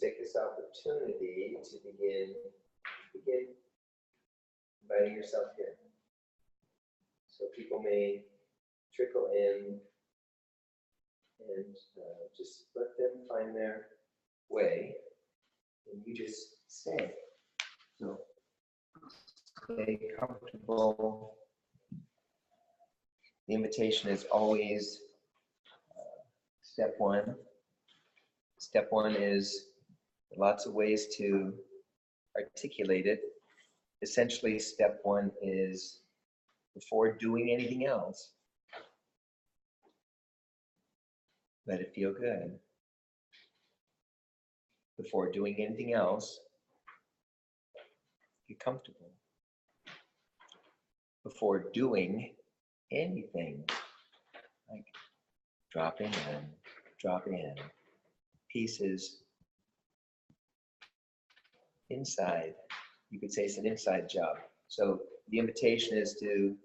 take this opportunity to begin inviting yourself here. So people may trickle in and just let them find their way, and you just stay. So stay comfortable. The invitation is always step one. Step one is lots of ways to articulate it. Essentially, step one is before doing anything else, let it feel good. Before doing anything else, get comfortable. Before doing anything, like dropping in, pieces inside. You could say it's an inside job. So the invitation is to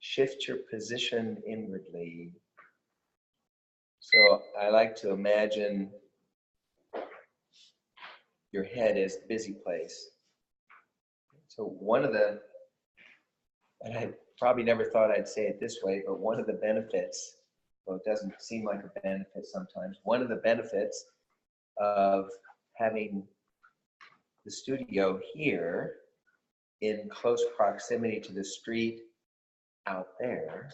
shift your position inwardly. So I like to imagine your head as the busy place. So one of the, and I probably never thought I'd say it this way, but one of the benefits, well, it doesn't seem like a benefit sometimes, one of the benefits of having the studio here in close proximity to the street out there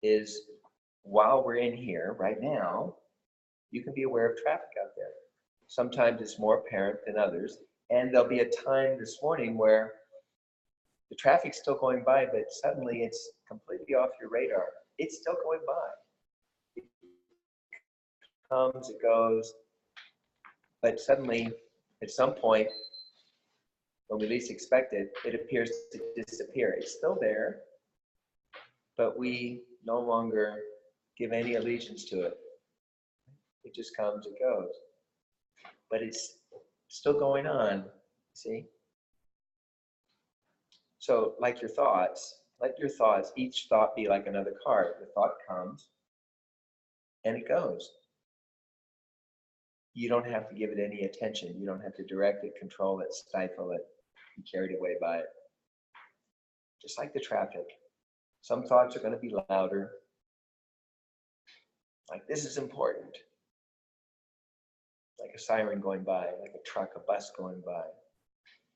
is while we're in here right now, you can be aware of traffic out there. Sometimes it's more apparent than others. And there'll be a time this morning where the traffic's still going by, but suddenly it's completely off your radar. It's still going by. It comes, it goes, but suddenly, at some point, when we least expect it, it appears to disappear. It's still there, but we no longer give any allegiance to it. It just comes, it goes. But it's still going on, see? So like your thoughts, let your thoughts, each thought be like another card. The thought comes and it goes. You don't have to give it any attention. You don't have to direct it, control it, stifle it, be carried away by it. Just like the traffic. Some thoughts are going to be louder. Like this is important. Like a siren going by, like a truck, a bus going by.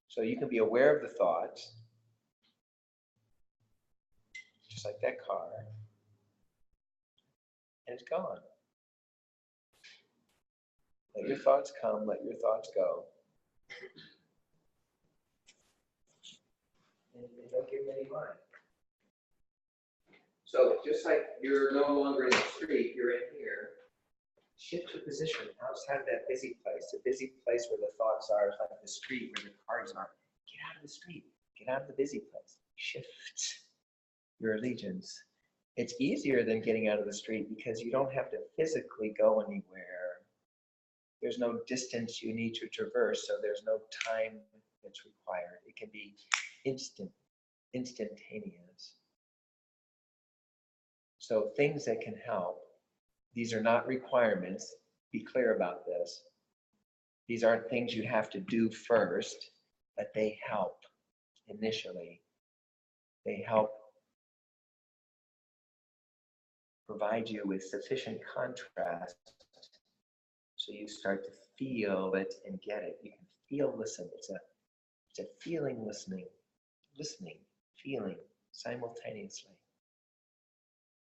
So you can be aware of the thoughts, just like that car, and it's gone. Let your thoughts come, let your thoughts go. And don't give them any mind. So just like you're no longer in the street, you're in here. Shift your position outside of that busy place. The busy place where the thoughts are is like the street where the cars are. Get out of the street. Get out of the busy place. Shift your allegiance. It's easier than getting out of the street because you don't have to physically go anywhere. There's no distance you need to traverse, so there's no time that's required. It can be instantaneous. So things that can help. These are not requirements. Be clear about this. These aren't things you have to do first, but they help initially. They help provide you with sufficient contrast so you start to feel it and get it. You can feel, listen. It's a feeling, listening, feeling simultaneously.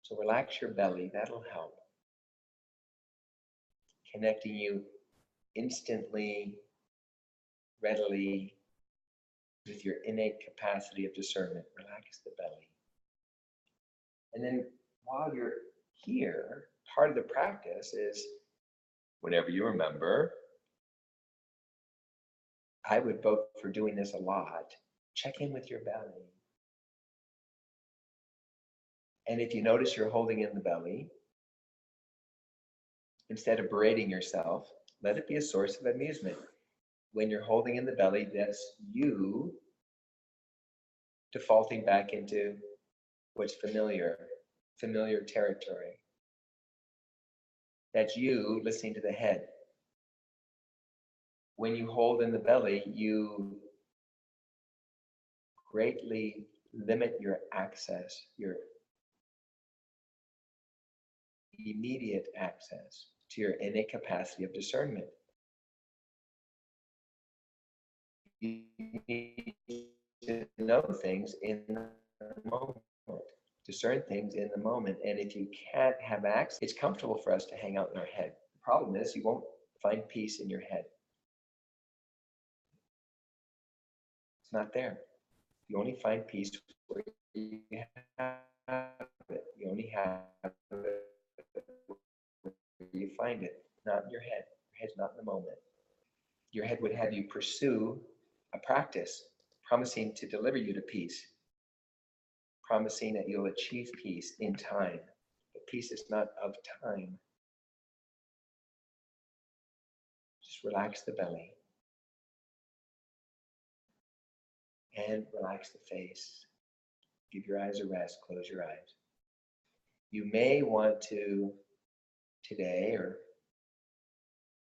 So relax your belly, that'll help. Connecting you instantly, readily with your innate capacity of discernment. Relax the belly. And then while you're here, part of the practice is whenever you remember, I would vote for doing this a lot, check in with your belly. And if you notice you're holding in the belly, instead of berating yourself, let it be a source of amusement. When you're holding in the belly, that's you defaulting back into what's familiar territory. That's you listening to the head. when you hold in the belly, you greatly limit your access, your immediate access to your innate capacity of discernment. You need to know things in the moment, discern things in the moment. And if you can't have access, it's comfortable for us to hang out in our head. The problem is you won't find peace in your head. It's not there. You only find peace where you have it. You only have it where you find it, not in your head. Your head's not in the moment. Your head would have you pursue a practice promising to deliver you to peace, promising that you'll achieve peace in time. But peace is not of time. Just relax the belly and relax the face. Give your eyes a rest, close your eyes. You may want to, today or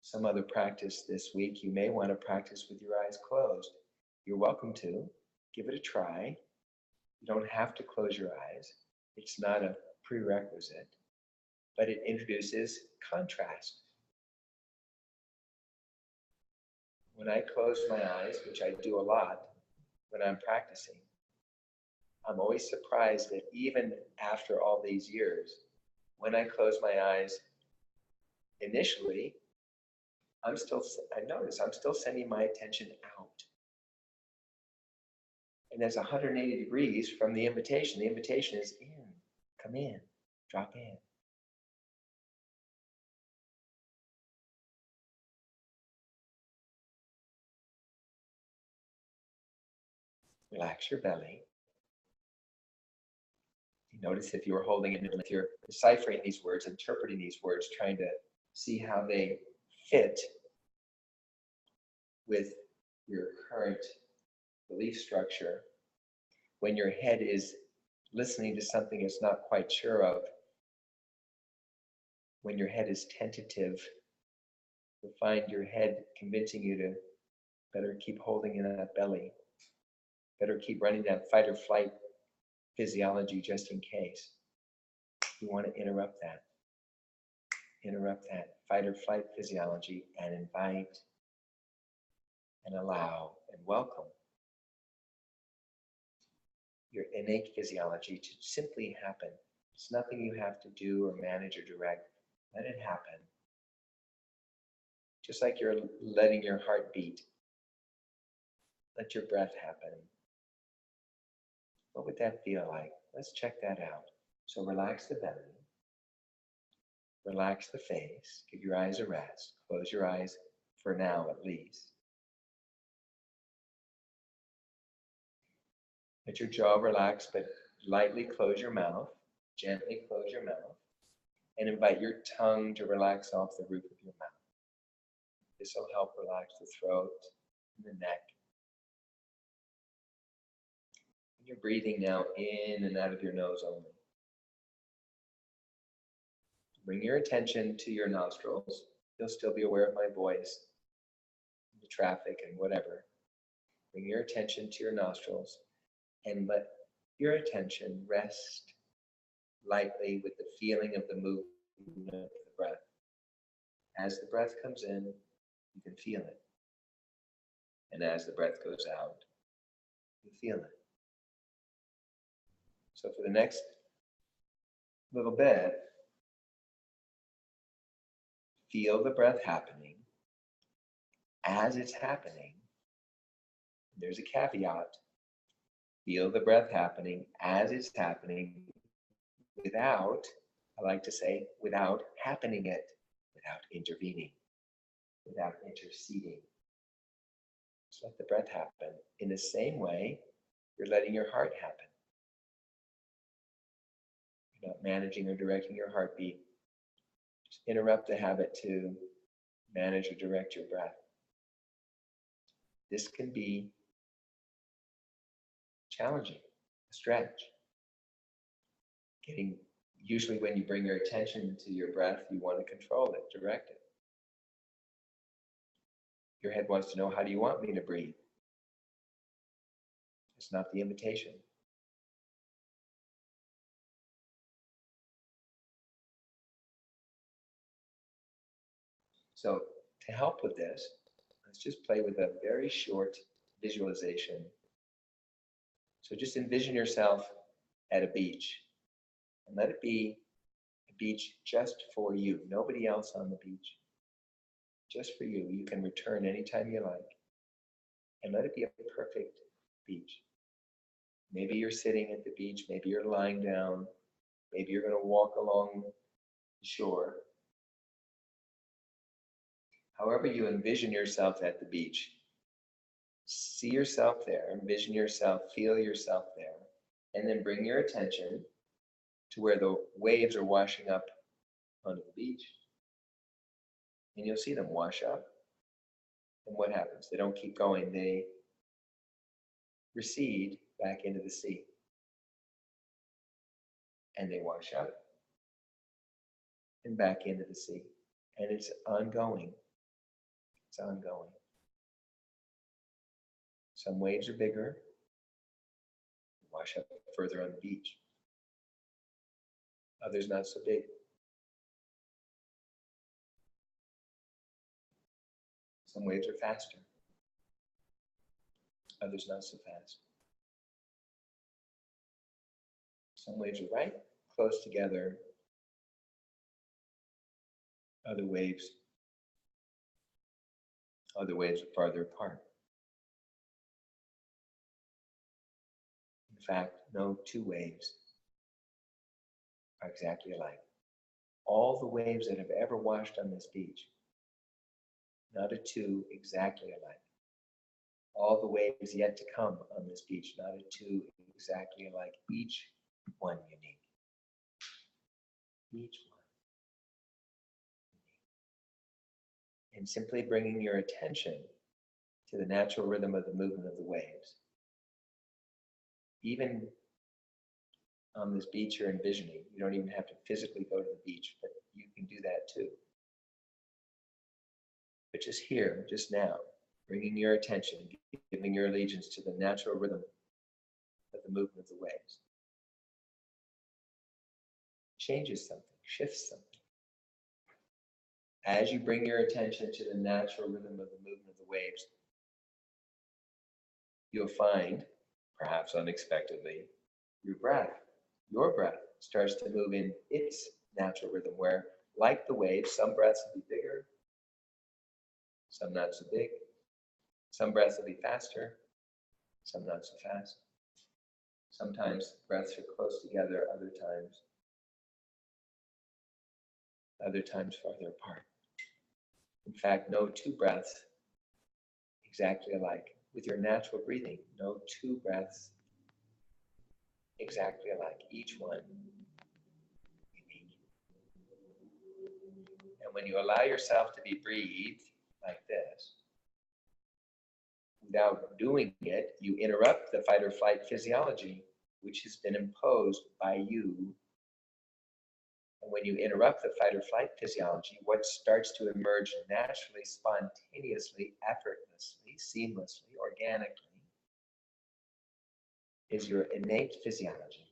some other practice this week, you may want to practice with your eyes closed. You're welcome to. Give it a try. You don't have to close your eyes. It's not a prerequisite, but it introduces contrast. When I close my eyes, which I do a lot when I'm practicing, I'm always surprised that even after all these years, when I close my eyes, initially, I notice I'm still sending my attention out. And that's 180 degrees from the invitation. The invitation is in, come in, drop in. Relax your belly. You notice if you were holding it, if you're deciphering these words, interpreting these words, trying to see how they fit with your current belief structure. When your head is listening to something it's not quite sure of, when your head is tentative, you'll find your head convincing you to better keep holding in that belly, better keep running that fight or flight physiology just in case. You want to interrupt that fight or flight physiology and invite and allow and welcome your innate physiology to simply happen. It's nothing you have to do or manage or direct. Let it happen. Just like you're letting your heart beat. Let your breath happen. What would that feel like? Let's check that out. So relax the belly. Relax the face. Give your eyes a rest. Close your eyes for now at least. Let your jaw relax, but lightly close your mouth. Gently close your mouth. And invite your tongue to relax off the roof of your mouth. This will help relax the throat and the neck. You're breathing now in and out of your nose only. Bring your attention to your nostrils. You'll still be aware of my voice, the traffic and whatever. Bring your attention to your nostrils and let your attention rest lightly with the feeling of the movement of the breath. As the breath comes in, you can feel it. And as the breath goes out, you feel it. So for the next little bit, feel the breath happening. As it's happening, there's a caveat. Feel the breath happening as it's happening without, I like to say, without happening it, without intervening, without interceding. Just let the breath happen. In the same way, you're letting your heart happen. You're not managing or directing your heartbeat. Just interrupt the habit to manage or direct your breath. This can be challenging, a stretch. Usually when you bring your attention to your breath, you want to control it, direct it. Your head wants to know, how do you want me to breathe? It's not the invitation. So to help with this, let's just play with a very short visualization. So just envision yourself at a beach, and let it be a beach just for you, nobody else on the beach. Just for you. You can return anytime you like. And let it be a perfect beach. Maybe you're sitting at the beach, maybe you're lying down, maybe you're going to walk along the shore. However you envision yourself at the beach, see yourself there, envision yourself, feel yourself there, and then bring your attention to where the waves are washing up onto the beach. And you'll see them wash up. And what happens? They don't keep going, they recede back into the sea. And they wash up and back into the sea. And it's ongoing. It's ongoing. Some waves are bigger, wash up further on the beach. Others not so big. Some waves are faster. Others not so fast. Some waves are right close together. Other waves are farther apart. In fact, no two waves are exactly alike. All the waves that have ever washed on this beach, not a two exactly alike. All the waves yet to come on this beach, not a two exactly alike. Each one unique. Each one. And simply bringing your attention to the natural rhythm of the movement of the waves. Even on this beach you're envisioning, you don't even have to physically go to the beach, but you can do that too. But just here, just now, bringing your attention, giving your allegiance to the natural rhythm of the movement of the waves. Changes something, shifts something. As you bring your attention to the natural rhythm of the movement of the waves, you'll find, perhaps unexpectedly, your breath starts to move in its natural rhythm, where, like the waves, some breaths will be bigger, some not so big. Some breaths will be faster, some not so fast. Sometimes breaths are close together, other times farther apart. In fact, no two breaths exactly alike. With your natural breathing, no two breaths exactly alike. Each one unique. And when you allow yourself to be breathed like this, without doing it, you interrupt the fight or flight physiology, which has been imposed by you. And when you interrupt the fight or flight physiology, what starts to emerge naturally, spontaneously, effortlessly, seamlessly, organically, is your innate physiology.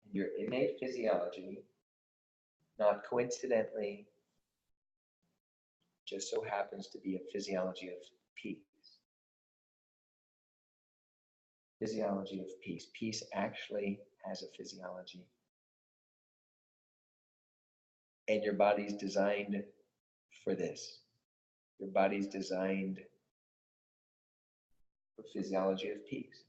And your innate physiology, not coincidentally, just so happens to be a physiology of peace. Physiology of peace. Peace actually has a physiology. And your body's designed for this. Your body's designed for physiology of peace.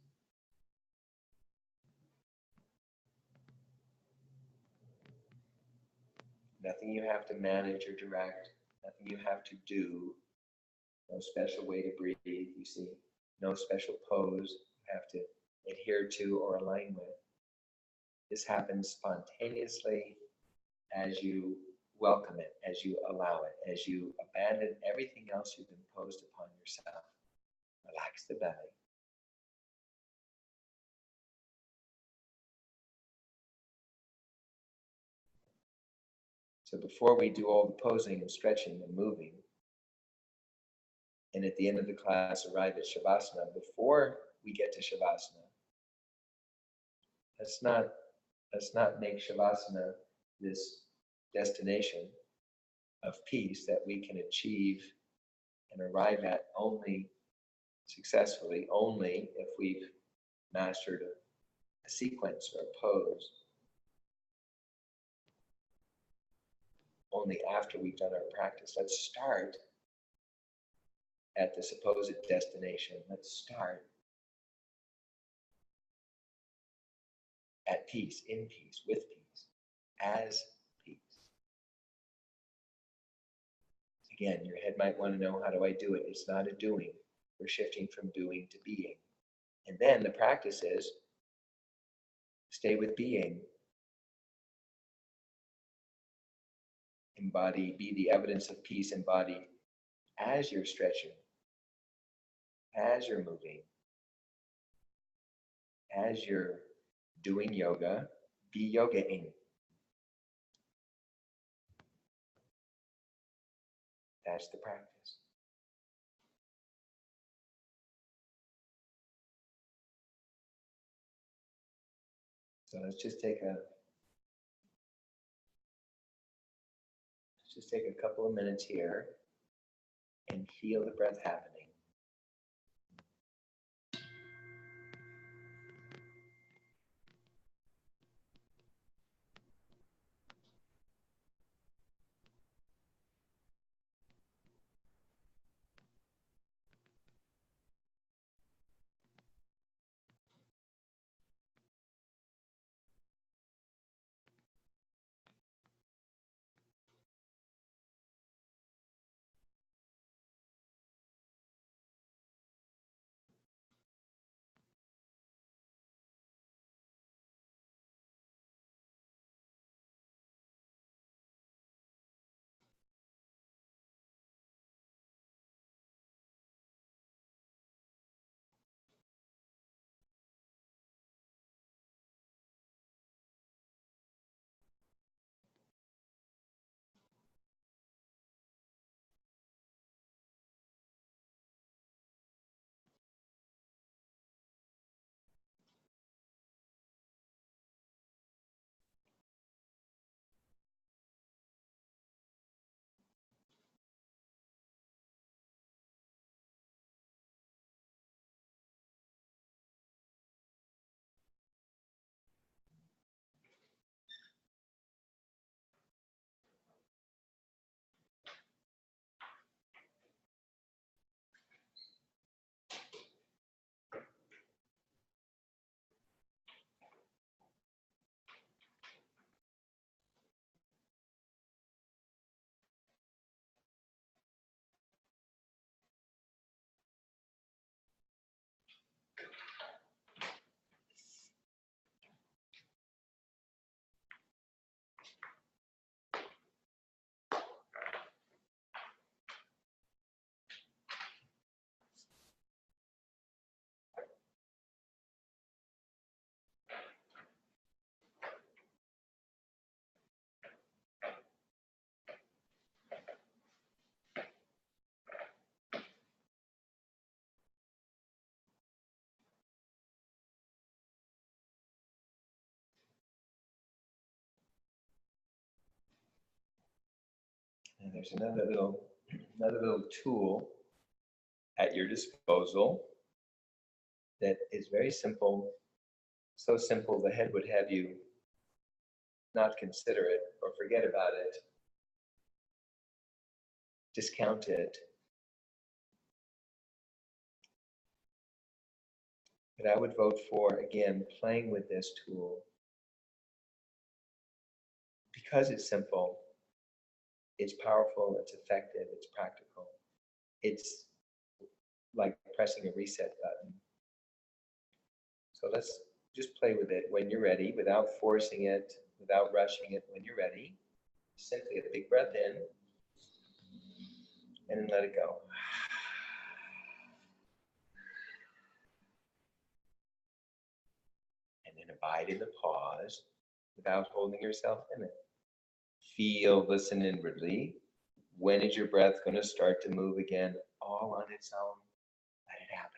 Nothing you have to manage or direct, nothing you have to do, no special way to breathe, you see, no special pose you have to adhere to or align with. This happens spontaneously as you welcome it, as you allow it, as you abandon everything else you've imposed upon yourself. Relax the belly. So before we do all the posing and stretching and moving, and at the end of the class arrive at Shavasana. Before we get to Shavasana, let's not make Shavasana this destination of peace that we can achieve and arrive at only successfully, only if we've mastered a sequence or a pose, only after we've done our practice. Let's start at the supposed destination. Let's start at peace, in peace, with peace, as peace. Again, your head might want to know, how do I do it? It's not a doing. We're shifting from doing to being. And then the practice is stay with being. Embody, be the evidence of peace embodied as you're stretching, as you're moving, as you're doing yoga, be yogaing. That's the practice. So let's just take a couple of minutes here and feel the breath happening. And there's another little tool at your disposal that is very simple, so simple the head would have you not consider it or forget about it, discount it. But I would vote for, again, playing with this tool because it's simple, it's powerful, it's effective, it's practical. It's like pressing a reset button. So let's just play with it when you're ready, without forcing it, without rushing it. When you're ready, simply a big breath in and then let it go. And then abide in the pause without holding yourself in it. Feel, listen inwardly. When is your breath going to start to move again all on its own. Let it happen.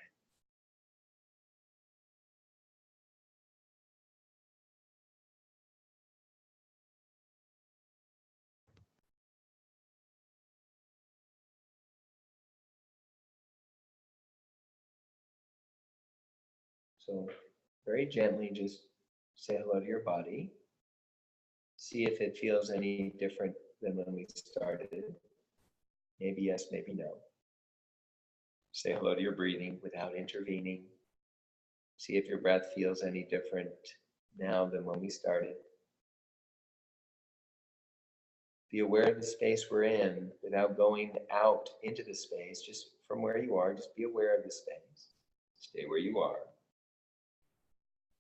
So very gently just say hello to your body. See if it feels any different than when we started. Maybe yes, maybe no. Say hello to your breathing without intervening. See if your breath feels any different now than when we started. Be aware of the space we're in without going out into the space, just from where you are, just be aware of the space. Stay where you are.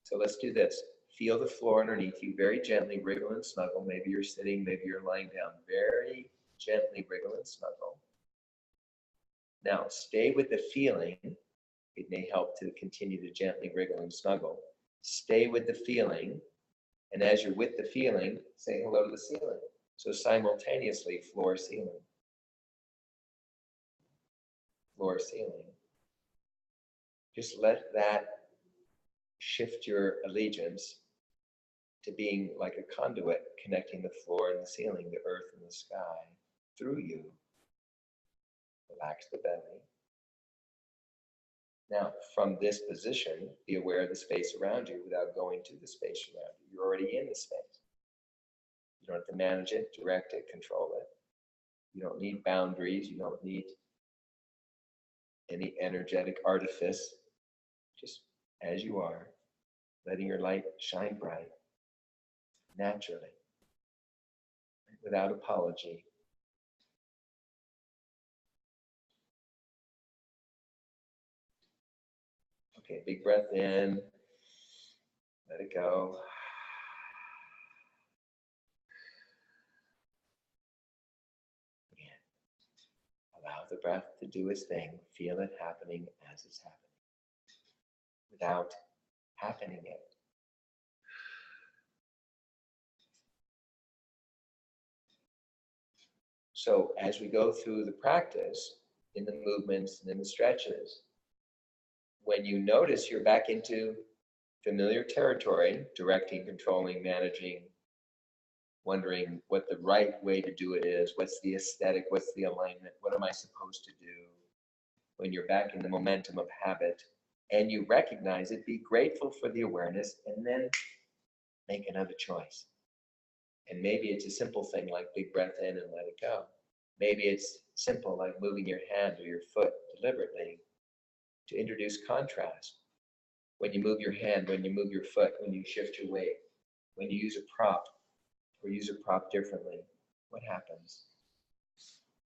So let's do this. Feel the floor underneath you, very gently wriggle and snuggle. Maybe you're sitting, maybe you're lying down. Very gently wriggle and snuggle. Now, stay with the feeling. It may help to continue to gently wriggle and snuggle. Stay with the feeling, and as you're with the feeling, say hello to the ceiling. So simultaneously, floor, ceiling. Floor, ceiling. Just let that shift your allegiance to being like a conduit connecting the floor and the ceiling, the earth and the sky through you. Relax the belly. Now, from this position, be aware of the space around you without going to the space around you. You're already in the space. You don't have to manage it, direct it, control it. You don't need boundaries. You don't need any energetic artifice. Just as you are, letting your light shine bright, naturally, without apology. Okay, big breath in, let it go. Again, allow the breath to do its thing. Feel it happening as it's happening, without happening it. So as we go through the practice, in the movements and in the stretches, when you notice you're back into familiar territory, directing, controlling, managing, wondering what the right way to do it is, what's the aesthetic, what's the alignment, what am I supposed to do? When you're back in the momentum of habit and you recognize it, be grateful for the awareness and then make another choice. And maybe it's a simple thing like big breath in and let it go. Maybe it's simple like moving your hand or your foot deliberately to introduce contrast. When you move your hand, when you move your foot, when you shift your weight, when you use a prop or use a prop differently, what happens?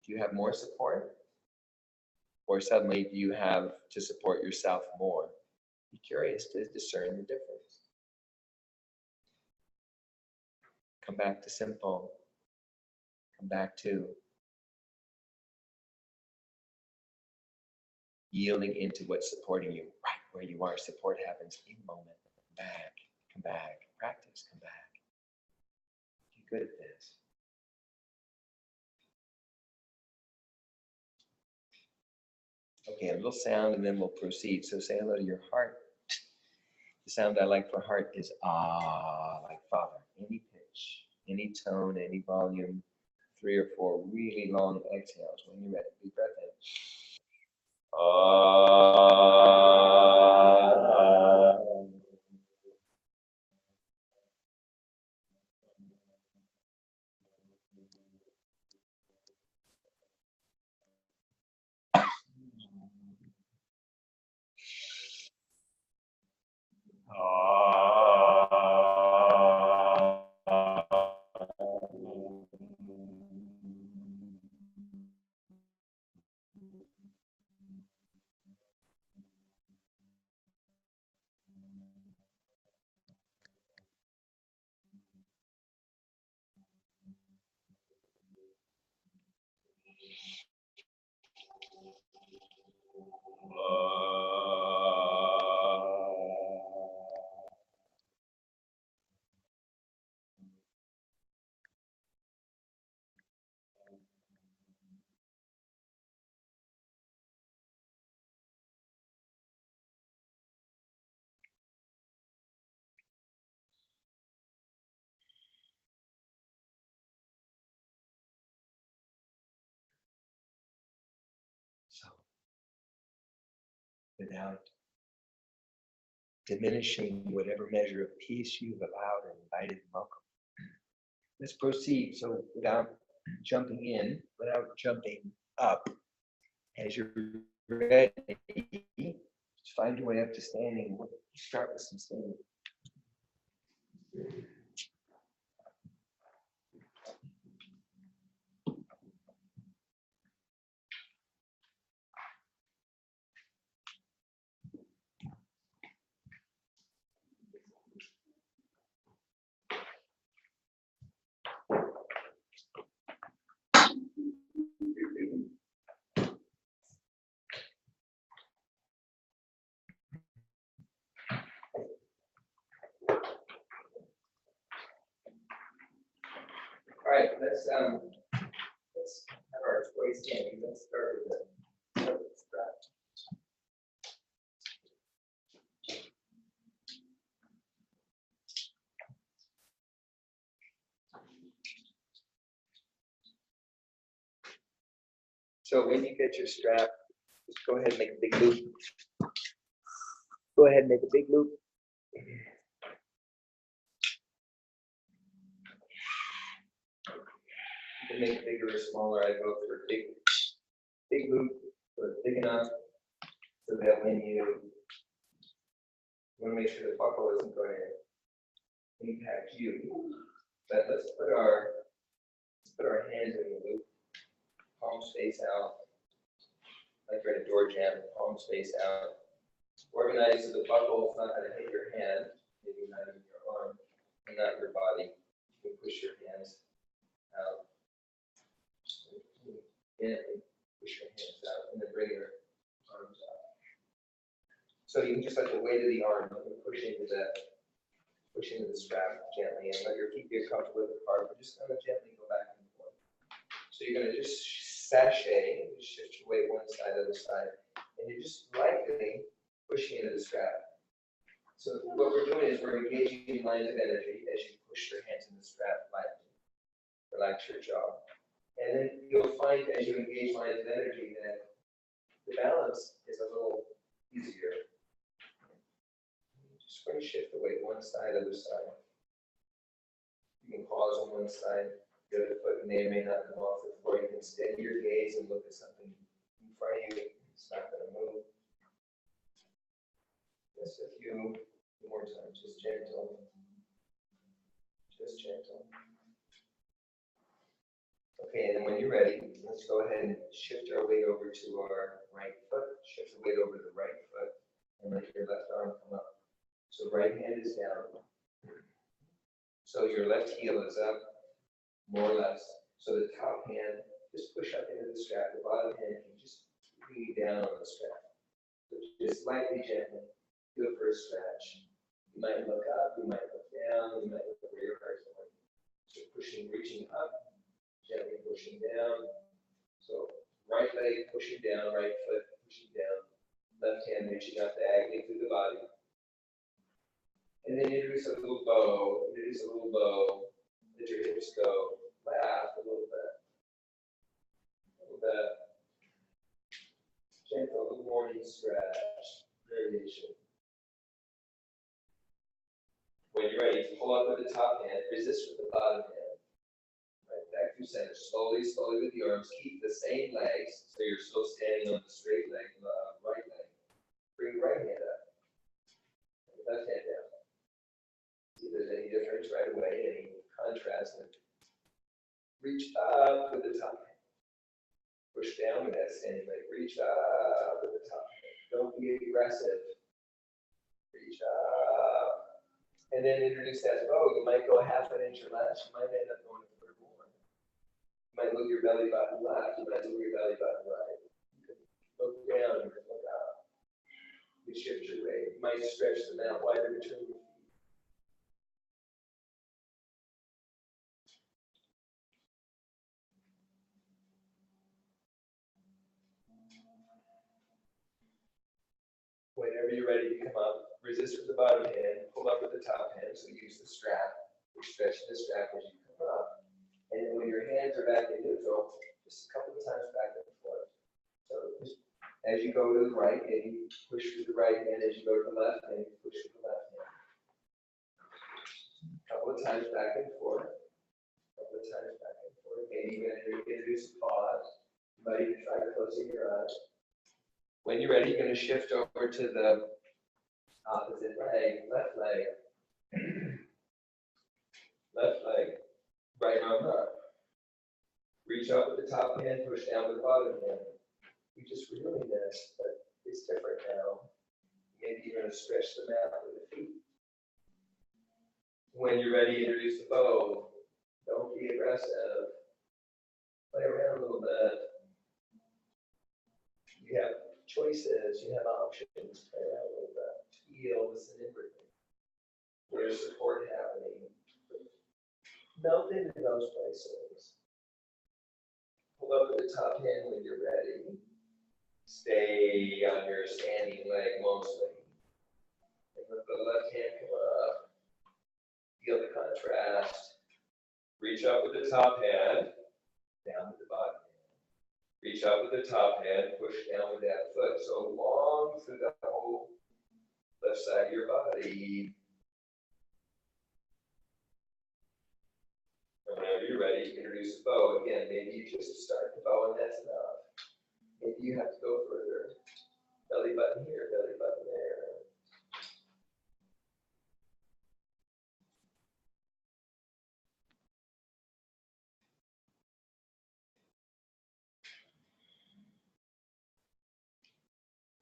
Do you have more support? Or suddenly do you have to support yourself more? Be curious to discern the difference. Come back to simple. Come back to yielding into what's supporting you right where you are. Support happens in moment. Come back, practice, come back. You're good at this. Okay, a little sound and then we'll proceed. So say hello to your heart. The sound I like for heart is ah, like Father. Any pitch, any tone, any volume. 3 or 4 really long exhales. When you're ready, deep breath in. without diminishing whatever measure of peace you've allowed and invited and welcome. Let's proceed. So without jumping in, without jumping up, as you're ready, just find your way up to standing. We'll start with some standing. All right, let's have our toy standing. Let's start with the strap. So when you get your strap, just go ahead and make a big loop. Go ahead and make a big loop. You can make it bigger or smaller. I go for a big loop, so it's big enough so that when you want to make sure the buckle isn't going to impact you. But let's put our hands in the loop, palms face out, like you're in a door jam, palms face out. Organize so the buckle is not going to hit your hand, maybe not even your arm, and not your body. You can push your hands out. Gently push your hands out, and then bring your arms out. So you can just let the weight of the arm push into the strap gently, and let keep your comfortable with the part, but just kind of gently go back and forth. So you're going to just sashay, just shift your weight one side to the other side, and you're just lightly pushing into the strap. So what we're doing is we're engaging in lines of energy as you push your hands in the strap lightly. Relax your jaw. And then you'll find as you engage lines of energy that the balance is a little easier. Just going to shift the weight one side, other side. You can pause on one side, the other foot may or may not come off the floor. You can steady your gaze and look at something in front of you. It's not going to move. Just a few more times, just gentle. Just gentle. Okay, and then when you're ready, let's go ahead and shift our weight over to our right foot. Shift the weight over to the right foot and let your left arm come up. So right hand is down. So your left heel is up, more or less. So the top hand, just push up into the strap. The bottom hand can just be down on the strap. So just lightly, gently, feel for a stretch. You might look up, you might look down, you might look where your heart's going. So pushing, reaching up. Gently pushing down. So right leg pushing down, right foot pushing down, left hand reaching up diagonally through the body. And then introduce a little bow, let your hips go, laugh a little bit. Gentle, little morning stretch, variation. When you're ready, pull up with the top hand, resist with the bottom hand. Back to center, slowly with the arms. Keep the same legs, so you're still standing on the straight leg, right leg. Bring the right hand up, left hand down. See if there's any difference right away, any contrast. Reach up with the top hand. Push down with that standing leg. Reach up with the top hand. Don't be aggressive. Reach up. And then introduce that bow. You might go half an inch or less. You might end up going a third more. You might move your belly button left, you might move your belly button right. You can look down, you can look up. You shift your weight. You might stretch the mat wider between your feet. Whenever you're ready to come up, resist with the bottom hand, pull up with the top hand, so use the strap. You're stretching the strap as you come up. And then when your hands are back in neutral, just a couple of times back and forth. So just As you go to the right, maybe push with the right hand. As you go to the left, maybe push with the left hand. A couple of times back and forth. Maybe you're going to introduce a pause. You might even try closing your eyes. When you're ready, you're going to shift over to the opposite leg, left leg. Left leg, right arm up. Reach up with the top hand, push down with the bottom hand. We just were doing this, but it's different now. Maybe you're going to stretch the mat with the feet. When you're ready, introduce the bow. Don't be aggressive. Play around a little bit. You have choices, you have options. Play around a little bit. Feel, listen inwardly. There's support happening. Melt into those places. Pull up with the top hand when you're ready. Stay on your standing leg mostly. And let the left hand come up. Feel the contrast. Reach up with the top hand, down with the bottom hand. Reach up with the top hand, push down with that foot. So long through the whole left side of your body. And whenever you're ready, introduce the bow. Again, maybe you just start the bow and that's enough. Maybe you have to go further. Belly button here, belly button there.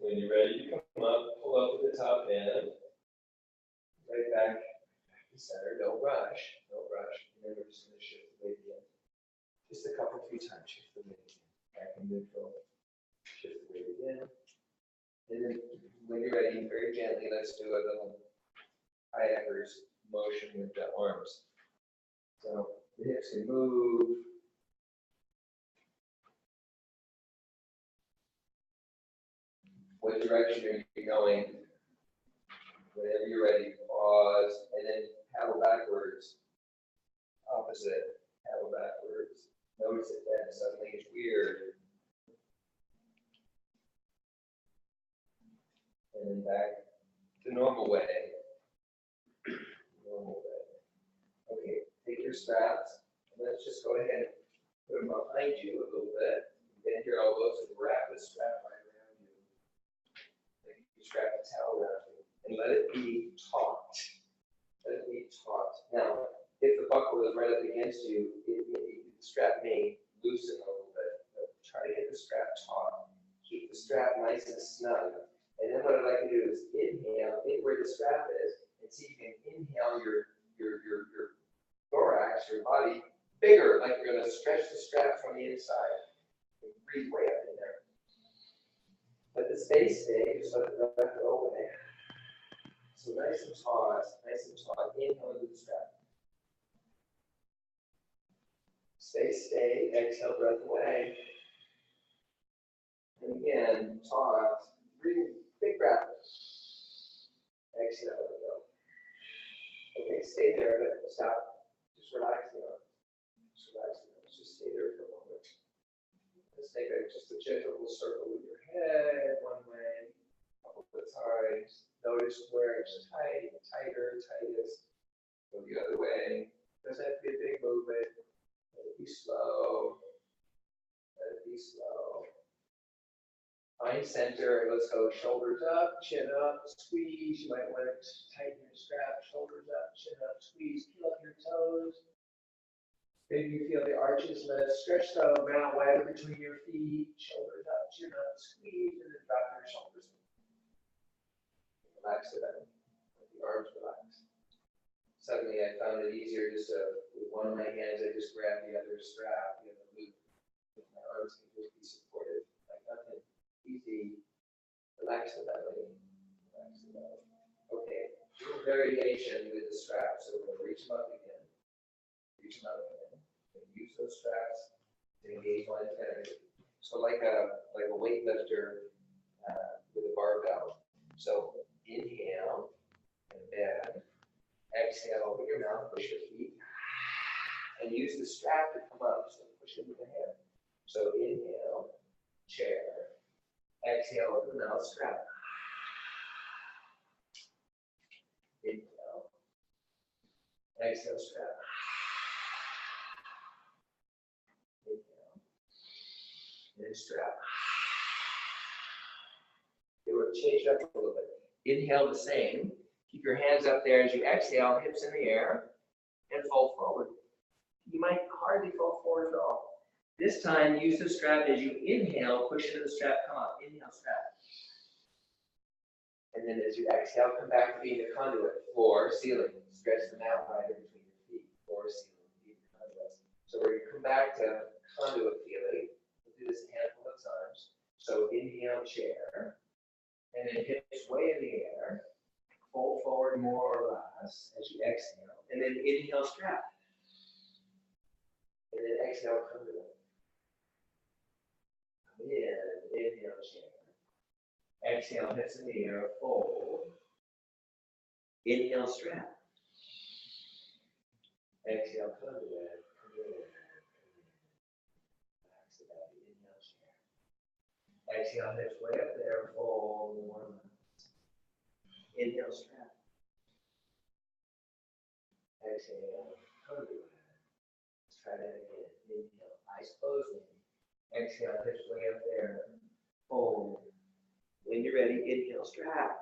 When you're ready, you come up, pull up with the top hand. Right back to center. Don't rush. Don't rush. And then we're just going to shift the weight again. Just a couple, 3 times. Shift the weight again. Back in neutral. Shift the weight again. And then when you're ready, very gently, let's do a little kayaker's motion with the arms. So the hips can move. What direction are you going? Whenever you're ready, pause, and then paddle backwards. Opposite, paddle backwards. Notice it then, suddenly it's weird. And then back to normal way. Normal way. Okay, take your straps, and let's just go ahead and put them behind you a little bit. Bend your elbows and wrap the strap right around you. Like you strap a towel around you. And let it be taut. Let it be taut. Now, if the buckle is right up against you, the strap may loosen a little bit. But try to get the strap taut. Keep the strap nice and snug. And then what I'd like to do is inhale, in where the strap is, and see if you can inhale your thorax, your body, bigger, like you're going to stretch the strap from the inside. And breathe way up in there. Let the space stay, just let the breath go away. So nice and taut, inhale into the strap. Stay, exhale, breath away. And again, taut, breathe, big breath. Exhale, let it go. Okay, stay there, but stop. Just relax the arms. Just stay there for a moment. Let's make just a gentle little circle with your head one way, a couple of times. Notice where it's tighter, tightest. Go the other way. Doesn't have to be a big movement. Let it be slow. Find center. Let's go shoulders up, chin up, squeeze. You might want to tighten your strap. Shoulders up, chin up, squeeze. Peel up your toes. Maybe you feel the arches. Let it stretch the ground wide between your feet. Shoulders up, chin up, squeeze, and then drop your shoulders. Relax it out. Let the arms relax. Suddenly I found it easier just to, with one of my hands, I just grab the other strap, the other loop. My arms can just be supported. Like nothing. Easy. Relax the belly. Okay. Little variation with the straps. So we're going to reach them up again. And use those straps to engage one energy. So like a weightlifter with a barbell. So inhale and bend. Exhale, open your mouth, push your feet. And use the strap to come up. So push it with the hand. So inhale, chair. Exhale, open the mouth, strap. Inhale. Exhale, strap. Inhale. And strap. Okay, we'll change it up a little bit. Inhale the same. Keep your hands up there as you exhale, hips in the air, and fold forward. You might hardly fold forward at all. This time, use the strap as you inhale, push into the strap, come up. Inhale, strap. And then as you exhale, come back to being the conduit, floor, ceiling. Stretch them out wider between your feet, floor, ceiling, feet, conduit. So we're going to come back to conduit feeling. We'll do this a handful of times. So inhale, chair. And then hips way in the air. Fold forward more or less as you exhale. And then inhale, strap. And then exhale, conduit. Come in, inhale, chair. Exhale, hips in the air, fold. Inhale, strap. Exhale, conduit. Come in. Relax the body. Inhale, chair. Exhale, hips way up there, fold. One. Inhale, strap. Exhale, conduit. Let's try that again. Inhale, eyes closing. Exhale, hips way up there, fold. When you're ready, inhale, strap.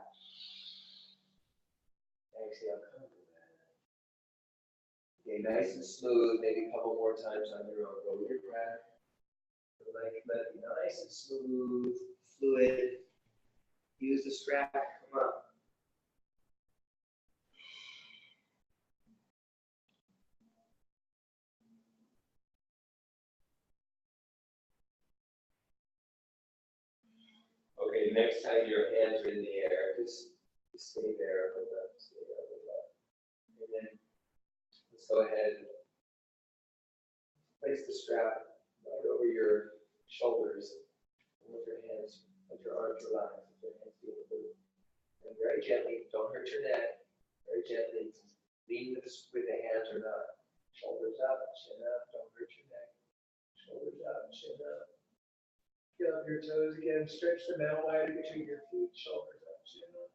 Exhale, conduit. Okay, nice and smooth. Maybe a couple more times on your own. Go with your breath. Let it be nice and smooth, fluid. Use the strap. Come up. Okay, next time your hands are in the air, just stay there, hold up, stay there, hold up. And then let's go ahead and place the strap right over your shoulders. And with your hands, let your arms relax, let your hands feel the move. And very gently, don't hurt your neck, very gently, lean with the hands or not. Shoulders up, chin up, don't hurt your neck. Shoulders up, chin up. Get up your toes again, stretch them out wide between your feet, shoulders up, chin up,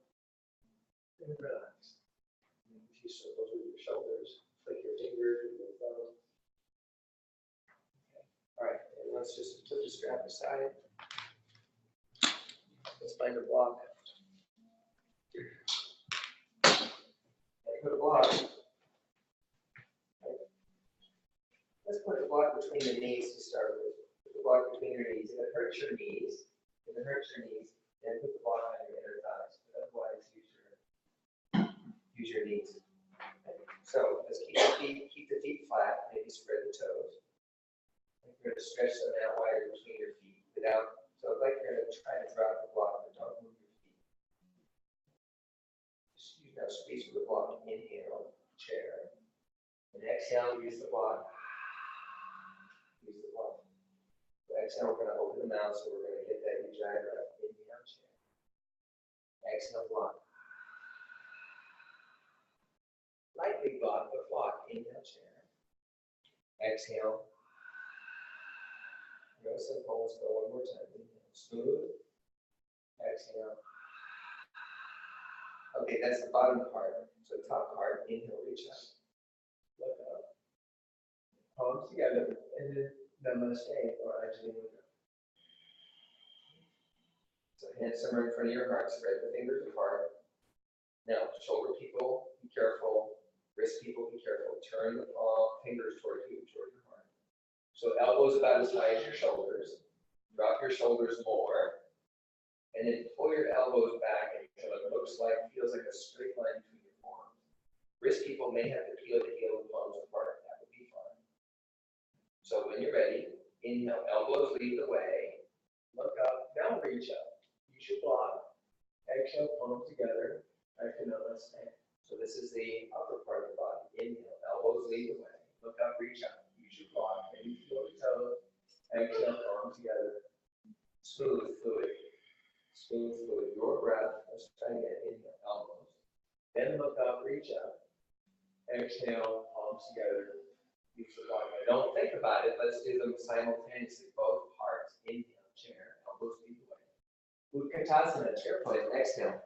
and relax. Make a few circles with your shoulders, flick your fingers with your thumb. Okay. All right, and let's just put the strap aside. Let's find a block. And put a block. Okay. Let's put a block between the knees to start with. Block between your knees. If it hurts your knees, then put the block on your inner thighs. But otherwise, use your knees. Okay. So let's keep the feet flat. Maybe spread the toes. You're going to stretch them out wider between your feet so like you're going to try to drop the block, but don't move your feet. Just squeeze with the block. Inhale, chair, and exhale. Use the block. Use the block. Exhale, we're going to open the mouth, so we're going to get that ujjayi breath. Inhale, chair. Exhale, block. Lightly block, but block. Inhale, chair. Exhale. Real simple. Let's go one more time. Inhale, smooth. Exhale. Okay, that's the bottom part. So top part. Inhale, reach up. Look up. Palms together, and then namaste or Ajahn Mudra. So hands somewhere in front of your heart, spread the fingers apart. Now, shoulder people, be careful. Wrist people, be careful. Turn the fingers toward your heart. So elbows about as high as your shoulders. Drop your shoulders more. And then pull your elbows back until it feels like a straight line between your forearms. Wrist people may have to peel the heel and palms apart. That would be fine. So when you're ready, inhale, elbows lead the way. Look up, now reach up. Use your block. Exhale, palms together. Namaste. So this is the upper part of the body. Inhale, elbows lead the way. Look up, reach up. Use your block. Maybe feel the toes. Exhale, palms together. Smooth, fluid. Smooth, fluid. Your breath. Let's try again. Inhale, elbows. Then look up, reach up. Exhale, palms together. Use the block. Now don't think about it. Let's do them simultaneously. Both parts. Inhale, chair. Elbows lead the way. Utkatasana, chair pose, exhale.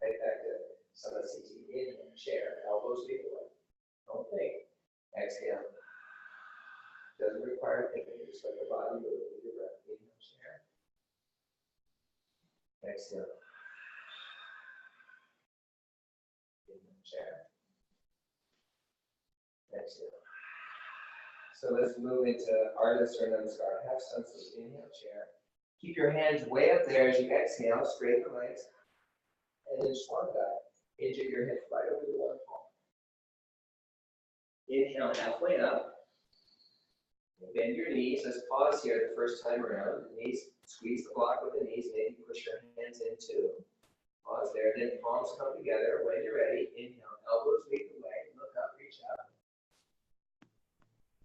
Right back to Samasthiti, inhale, chair, elbows lead away. Don't think. Exhale. Doesn't require thinking, just let the body move with your breath. Inhale, chair. Exhale. Inhale, chair. Exhale. So let's move into Ardha Namaskar. Have some inhale, chair. Keep your hands way up there as you exhale, straighten the legs. And then swan dive. Inject your hips right over the waterfall. Inhale halfway up. Bend your knees. Let's pause here the first time around. Knees, squeeze the block with the knees. Maybe push your hands in too. Pause there. Then palms come together. When you're ready, inhale. Elbows lead the way. Look up, reach up.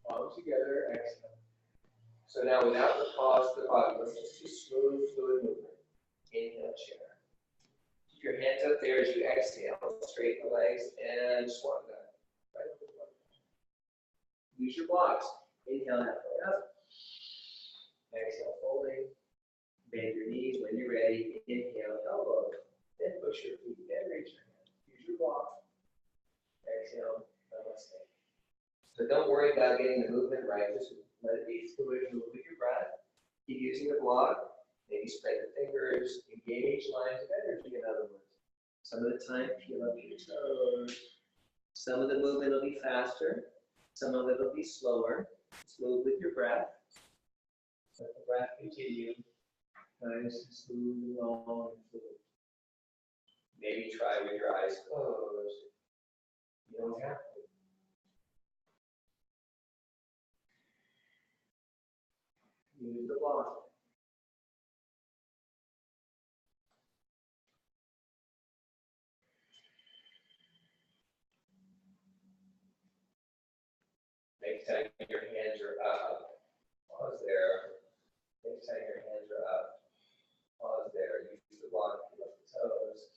Palms together. Exhale. So now without the pause, the body, let's just do smooth, fluid movement. Inhale, chair. Keep your hands up there as you exhale. Straighten the legs and swan dive. Right over the waterfall. Use your blocks. Inhale halfway up. Exhale, folding. Bend your knees when you're ready. Inhale, elbows. Then push your feet and reach your hand. Use your block. Exhale, namaste. So don't worry about getting the movement right. Just let it be fluid. Move with your breath. Keep using the block. Maybe spread the fingers. Engage lines of energy, in other words. Some of the time, peel up your toes. Some of the movement will be faster. Some of it will be slower. Just move with your breath. Let the breath continue. Nice and smooth and long and fluid. Maybe try with your eyes closed. You don't have to. Use the block. Next time your hands are up, pause there. Next time your hands are up, pause there. Use the block, peel up the toes.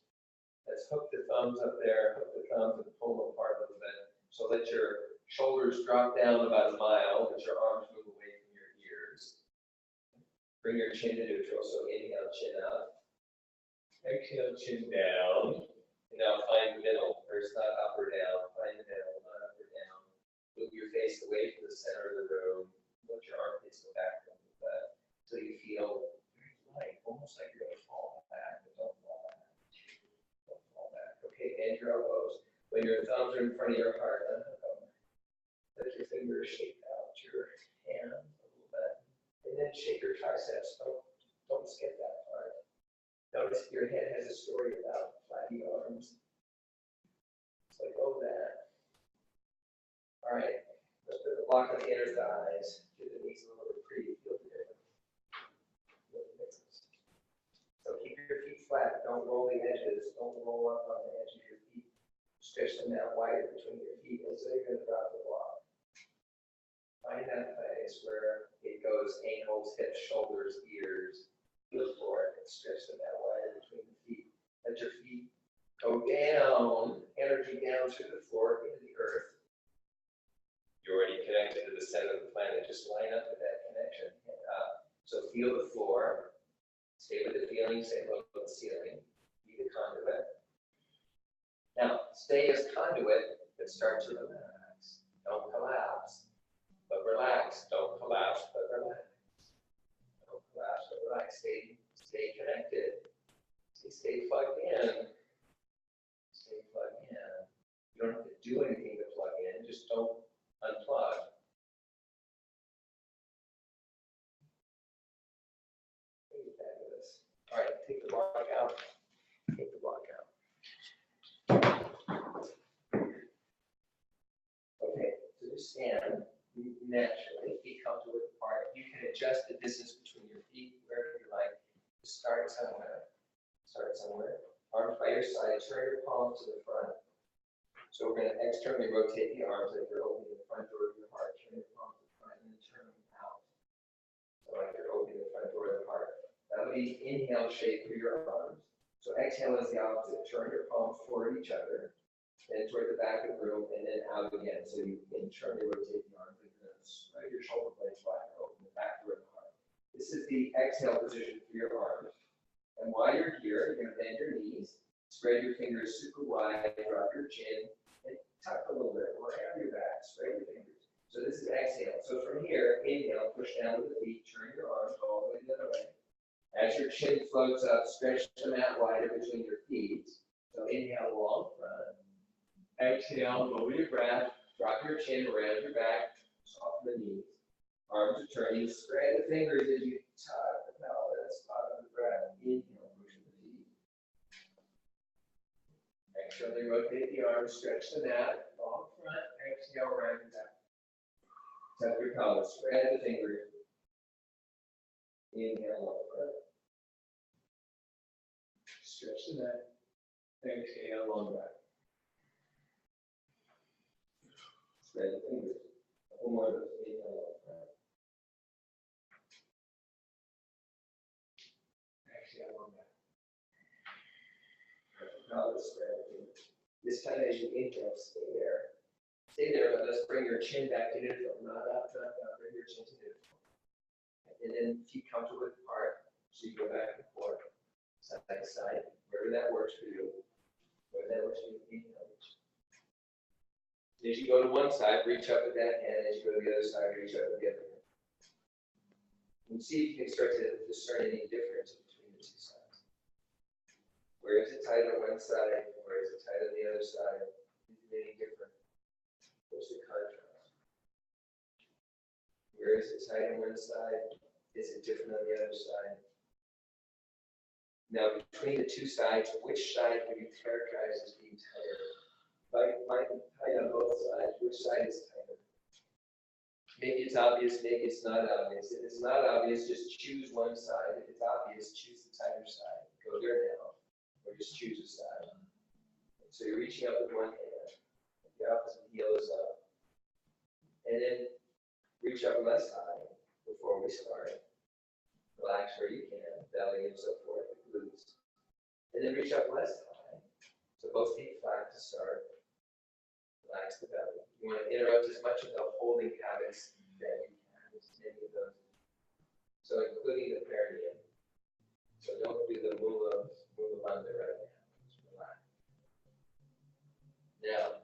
Let's hook the thumbs up there, hook the thumbs and pull them apart a little bit. So let your shoulders drop down about a mile, let your arms move away from your ears. Bring your chin to neutral, so inhale, chin up. Exhale, chin down. And now find the middle. First, not up or down. Find the middle, not up or down. Move your face away from the center of the room. Let your armpits go back a little bit until you feel very light, almost like you're going to fall back, but don't fall back. Don't fall back. Okay, bend your elbows. When your thumbs are in front of your heart, let your fingers shake out your hand a little bit. And then shake your triceps. Don't skip that part. Notice your head has a story about flabby arms. It's like, oh, that. All right, let's put the block on the inner thighs. Give the knees a little bit free. Feel the difference. So keep your feet flat. Don't roll the edges. Don't roll up on the edge of your feet. Stretch them out wider between your feet, and so you're going to drop the block. Find that place where it goes ankles, hips, shoulders, ears. Feel the floor and stretch them out wider between the feet. Let your feet go down, energy down through the floor into the earth. You're already connected to the center of the planet. Just line up with that connection. So feel the floor. Stay with the feeling. Stay low to the ceiling. Be the conduit. Now, stay as conduit, but start to relax. Don't collapse, but relax. Don't collapse, but relax. Don't collapse, but relax. Stay connected. Stay plugged in. Stay plugged in. You don't have to do anything to plug in. Just don't unplug. Fabulous. All right, take the block out. Take the block out. Okay, so just stand naturally. Feet comfortable apart. You can adjust the distance between your feet wherever you like. Just start somewhere. Start somewhere. Arms by your side. Turn your palms to the front. So we're going to externally rotate the arms like you're opening the front door of your heart. Turn your palms to the front and then turn them out. So like you're opening the front door of the heart. That would be inhale shape for your arms. So exhale is the opposite. Turn your palms toward each other, then toward the back of the room, and then out again. So you internally rotate the arms like this. Right? Your shoulder blades wide open, the back door of the heart. This is the exhale position for your arms. And while you're here, you're going to bend your knees, spread your fingers super wide, drop your chin, and tuck a little bit, or have your back, spread your fingers. So this is exhale. So from here, inhale, push down with the feet, turn your arms all the way the other way. As your chin floats up, stretch the mat wider between your feet. So inhale, long front. Exhale, lower your breath, drop your chin around your back, soften the knees. Arms are turning, spread the fingers as you tuck the pelvis, bottom of the breath. Inhale, push the feet. Exhale, rotate the arms, stretch the mat, long front. Exhale, round your back. Tuck your pelvis, spread the fingers. Inhale, long front. Stretch the mat. Exhale, long back. Spread the fingers. One more of those. Inhale, long front. Exhale, long back. Pelvis, spread the fingers. This time as you inhale, stay there. Stay there, but let's bring your chin back to neutral. Not up, not down. Bring your chin to neutral. And then feet comfortable apart. So you go back and forth, side by side, wherever that works for you. Wherever that works for you, inhale. As you go to one side, reach up with that hand. As you go to the other side, reach up with the other hand. And see if you can start to discern any difference between the two sides. Where is it tight on one side? Where is it tight on the other side? Is it any different? What's the contrast? Where is it tight on one side? Is it different on the other side? Now, between the two sides, which side would you characterize as being tighter? Might be tight on both sides. Which side is tighter? Maybe it's obvious, maybe it's not obvious. If it's not obvious, just choose one side. If it's obvious, choose the tighter side. Go there now, or just choose a side. So you're reaching up with one hand. The opposite heel is up. And then reach up less high before we start. Relax where you can, belly and so forth, glutes. And then reach up less high. So both feet flat to start. Relax the belly. You want to interrupt as much of the holding habits that you can, any of those. So including the perineum. So don't do the mula bandha right now. Just relax. Now,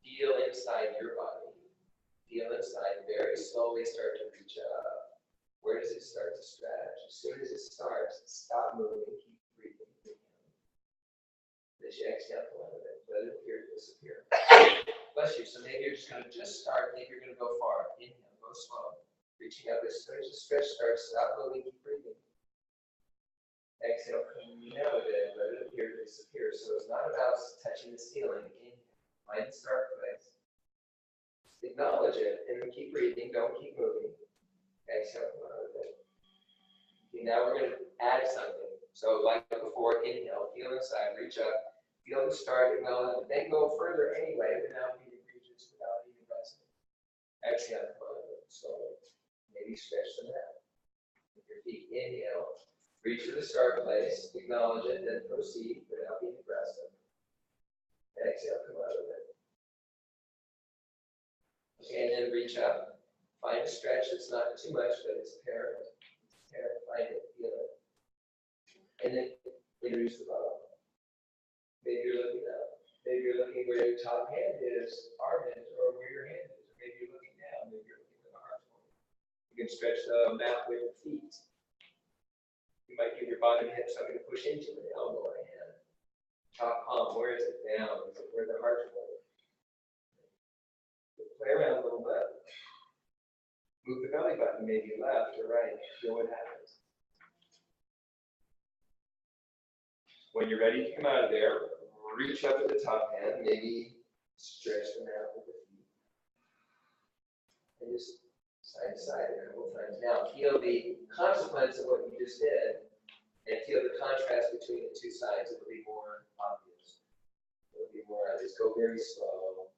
feel inside your body. Feel inside. Very slowly start to reach up. Where does it start to stretch? As soon as it starts, stop moving. Keep breathing. As you exhale, come out of it. Let it appear to disappear. Bless you. So maybe you're just going to start. Maybe you're going to go far. Inhale, go slow. Reaching up as soon as the stretch starts. Stop moving. Keep breathing. Exhale, coming out of it. Let it appear to disappear. So it's not about touching the ceiling. Inhale. Find the start place. Acknowledge it and then keep breathing. Don't keep moving. Exhale, come out of it. Okay, now we're going to add something. So like before, inhale, feel inside, reach up. Feel the start, acknowledge it, then go further anyway without being egregious, without even resting. Exhale, come out of it slowly. Maybe stretch the mat. With your feet, inhale, reach for the start place, acknowledge it, then proceed without being aggressive. Exhale, come out of it. Okay, and then reach up. Find a stretch that's not too much, but it's apparent. Find it, feel it. And then introduce the bottom. Maybe you're looking up. Maybe you're looking where your top hand is, arm is, or where your hand is. Or maybe you're looking down. Maybe you're looking at the heart point. You can stretch the mat with your feet. You might give your bottom hip something to push into an elbow or hand. Top palm, where is it? Down. Is it where the heart point? Play around a little bit. Move the belly button, maybe left or right. Feel what happens. When you're ready to come out of there, reach up with the top hand, maybe stretch the mat with the feet. And just side to side a couple times. Now, feel the consequence of what you just did, and feel the contrast between the two sides. It will be more obvious. It will be more obvious. Go very slow.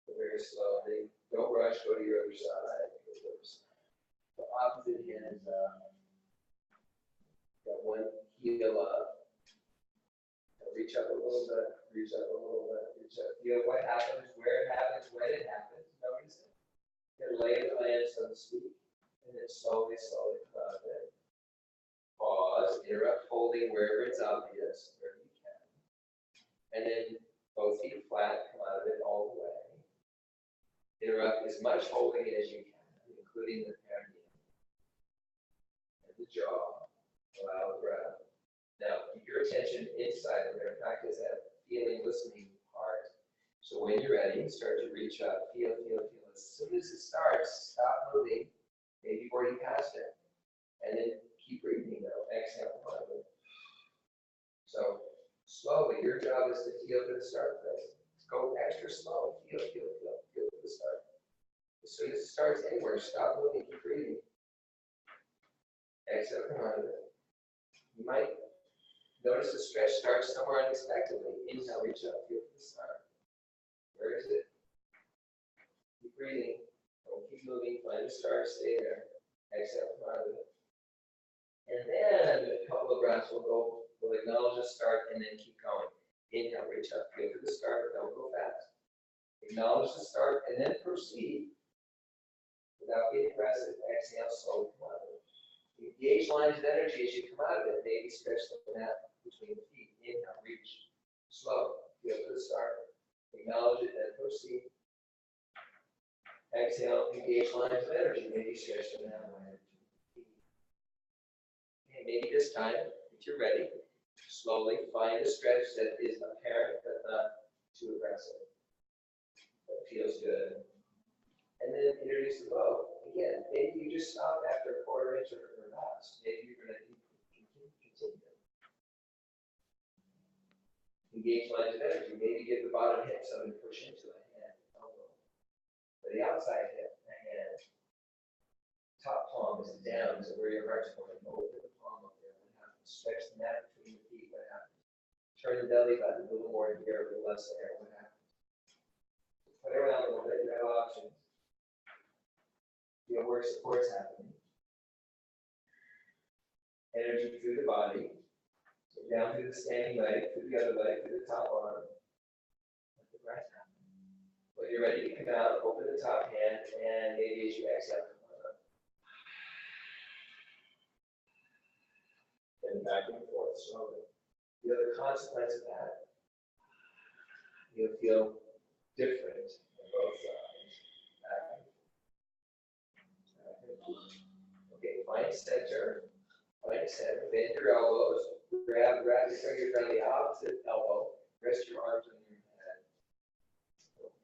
Go very slow. Then don't rush. Go to your other side. The opposite hand is up. Got one heel up. Reach up a little bit, reach up a little bit, reach up. Feel what happens, where it happens, when it happens. Notice it. Get lay of the land, so to speak. And then slowly, slowly come out of it. Pause, interrupt holding wherever it's obvious, wherever you can. And then both feet flat, come out of it all the way. Interrupt as much holding as you can, including the perineum and the jaw. Allow the breath. Now, keep your attention inside. We're going to practice that feeling, listening part. So when you're ready, start to reach up. Feel, feel, feel. As soon as it starts, stop moving. Maybe you've already passed it. And then keep breathing, though. Exhale. So slowly, your job is to feel to the start place. Go extra slow. Feel, feel, feel. Feel to the start. As soon as it starts anywhere, stop moving. Keep breathing. Exhale. Come out of it. You might notice the stretch starts somewhere unexpectedly. Inhale, reach up. Feel to the start. Where is it? Keep breathing. Don't keep moving. Find the start. Stay there. Exhale. Come out of it. And then a couple of breaths we'll acknowledge the start and then keep going. Inhale, reach up, feel to the start, don't go fast. Acknowledge the start and then proceed without being aggressive. Exhale, slowly come out of it. Engage lines of energy as you come out of it. Maybe stretch the mat between the feet. Inhale, reach, slow, feel to the start. Acknowledge it and proceed. Exhale, engage lines of energy. Maybe stretch the mat line. Okay, maybe this time, if you're ready, slowly find a stretch that is apparent but not too aggressive. That feels good. And then introduce the bow. Again, maybe you just stop after a quarter inch or less. Maybe you're going to continue. Engage lines of energy. Maybe get the bottom hip so you push into a hand, elbow. Or the outside hip, a hand. Top palm is down, so where your heart's going. Open the palm up there. What happens? Stretch the mat between the feet. What happens? Turn the belly button a little more here, a little less there. What happens? Play around a little bit. You have options. Feel where support's happening. Energy through the body. So down through the standing leg, through the other leg, through the top arm. Let the breath happen. When you're ready to come out, open the top hand, and maybe as you exhale, come on up. And back and forth slowly. The other consequence of that, you'll feel different on both sides. Okay, find center. Find center. Bend your elbows. Grab your fingers on the opposite elbow. Rest your arms on your head.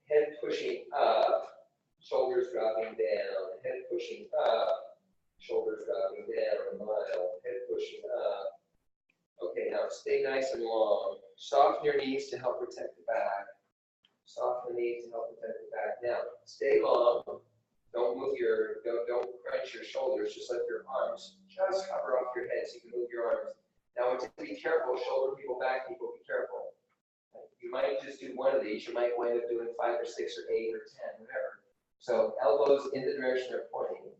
Head pushing up. Shoulders dropping down. Head pushing up. Shoulders dropping down. A mile. Head pushing up. Okay, now stay nice and long. Soften your knees to help protect the back. Soften the knees to help protect the back. Now, stay long. Don't crunch your shoulders. Just let your arms just cover off your head so you can move your arms. Now, to be careful, shoulder people, back people, be careful. You might just do one of these. You might wind up doing 5 or 6 or 8 or 10, whatever. So elbows in the direction they're pointing,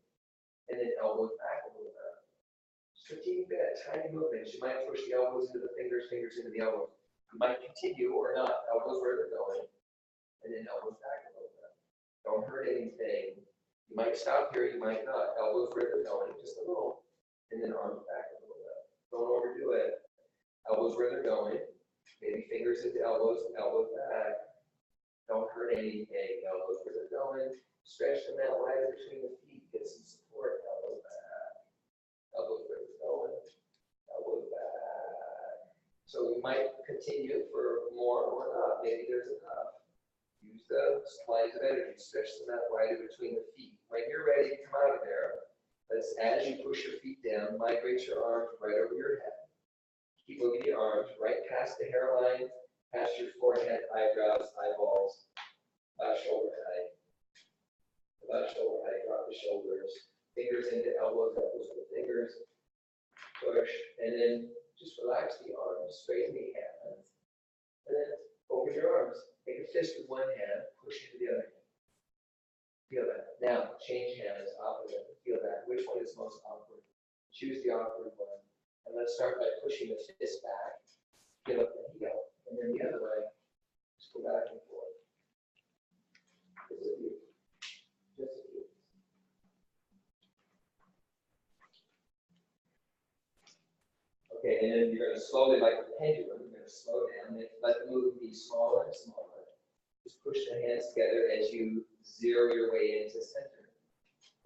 and then elbows back a little bit. Strategic bit, tiny movements. You might push the elbows into the fingers, fingers into the elbows. You might continue or not. Elbows where they're going, and then elbows back a little bit. Don't hurt anything. You might stop here, you might not. Elbows where they're going, just a little, and then arms back a little bit. Don't overdo it. Elbows where they're going. Maybe fingers into elbows, elbows back. Don't hurt anything. Elbows where they're going. Stretch them out wide between the feet. Get some support. Elbows back. Elbows where they're going. Elbows back. So we might continue for more or not. Maybe there's enough. Use the lines of energy. Stretch them out wider between the feet. When you're ready to come out of there, as you push your feet down, migrate your arms right over your head. Keep moving your arms right past the hairline, past your forehead, eyebrows, eyeballs, shoulder height. About shoulder height, drop the shoulders. Fingers into elbows, elbows with fingers. Push, and then just relax the arms, straighten the hands, and then open your arms. Make a fist with one hand, push into the other hand. Feel that. Now, change hands, opposite. Feel that. Which one is most awkward? Choose the awkward one. And let's start by pushing the fist back. Feel up the heel. And then the other way, just go back and forth. Just a few. Just a few. Okay, and then you're going to slowly, like a pendulum, you're going to slow down and let the movement be smaller and smaller. Just push the hands together as you zero your way into center.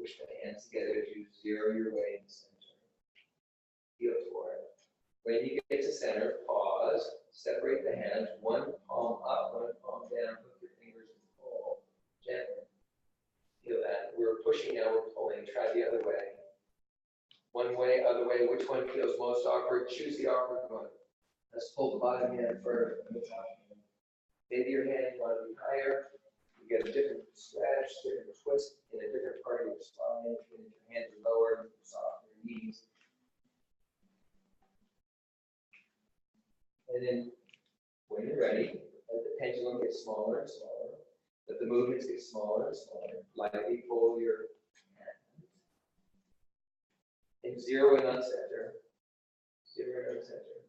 Push the hands together as you zero your way into center. Feel for it. When you get to center, pause, separate the hands, one palm up, one palm down, hook your fingers and pull gently. Feel that. We're pushing now, we're pulling. Try the other way. One way, other way. Which one feels most awkward? Choose the awkward one. Let's pull the bottom hand first and the top hand. Maybe your hand want to be higher. You get a different stretch, different twist in a different part of your spine. If your hands are lower, soft your knees. And then when you're ready, let the pendulum get smaller and smaller. Let the movements get smaller and smaller. Lightly pull your hand. And zero in on center. Zero in on center.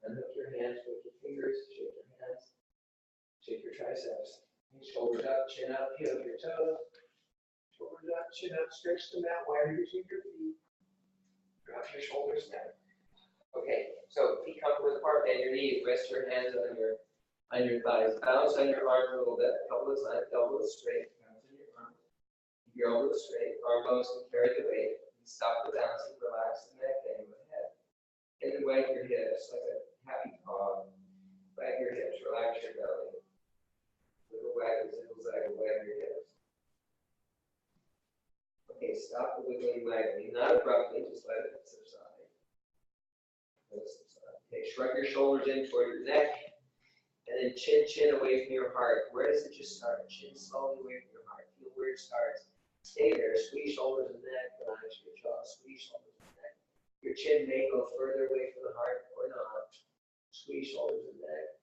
Unhook your hands, hook your fingers, shake your hands, shake your triceps. Shoulders up, chin up, heel up your toes. Shoulders up, chin up, stretch them out, widen between your feet. Drop your shoulders down. Okay, so feet comfortable apart, bend your knees, rest your hands on your thighs. Bounce on your arms a little bit, elbows left, elbows straight, bounce on your arms. Keep your elbows straight, arm bones can carry the weight. Stop the bouncing, relax the neck, bend the head. And then wag your hips like a happy dog. Wag your hips, relax your belly. Little waggle, ziggle, zaggle, wag your hips. Okay, stop the wiggling, waggling. Not abruptly, just let it subside. Let it subside. Okay, shrug your shoulders in toward your neck. And then chin away from your heart. Where does it just start? Chin slowly away from your heart. Feel where it starts. Stay there. Squeeze shoulders and neck. Relax your jaw. Squeeze shoulders and neck. Your chin may go further away from the heart or not. Squeeze shoulders and neck.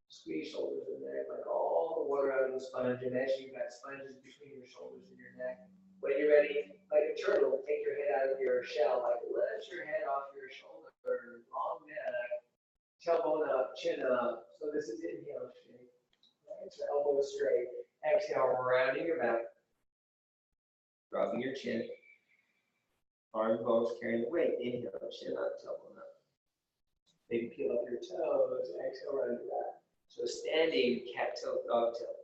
Squeeze shoulders and neck. Like all the water out of the sponge. Imagine you've got sponges between your shoulders and your neck. When you're ready, like a turtle, take your head out of your shell. Like let your head off your shoulder. Long neck. Tailbone up, chin up. So this is inhale shake. Right? So elbow straight. Exhale, rounding your back. Dropping your chin. Arm bones carrying the weight. Inhale, chin up, tailbone up. Maybe peel up your toes. Exhale, round your back. So standing, cat tilt, dog tilt.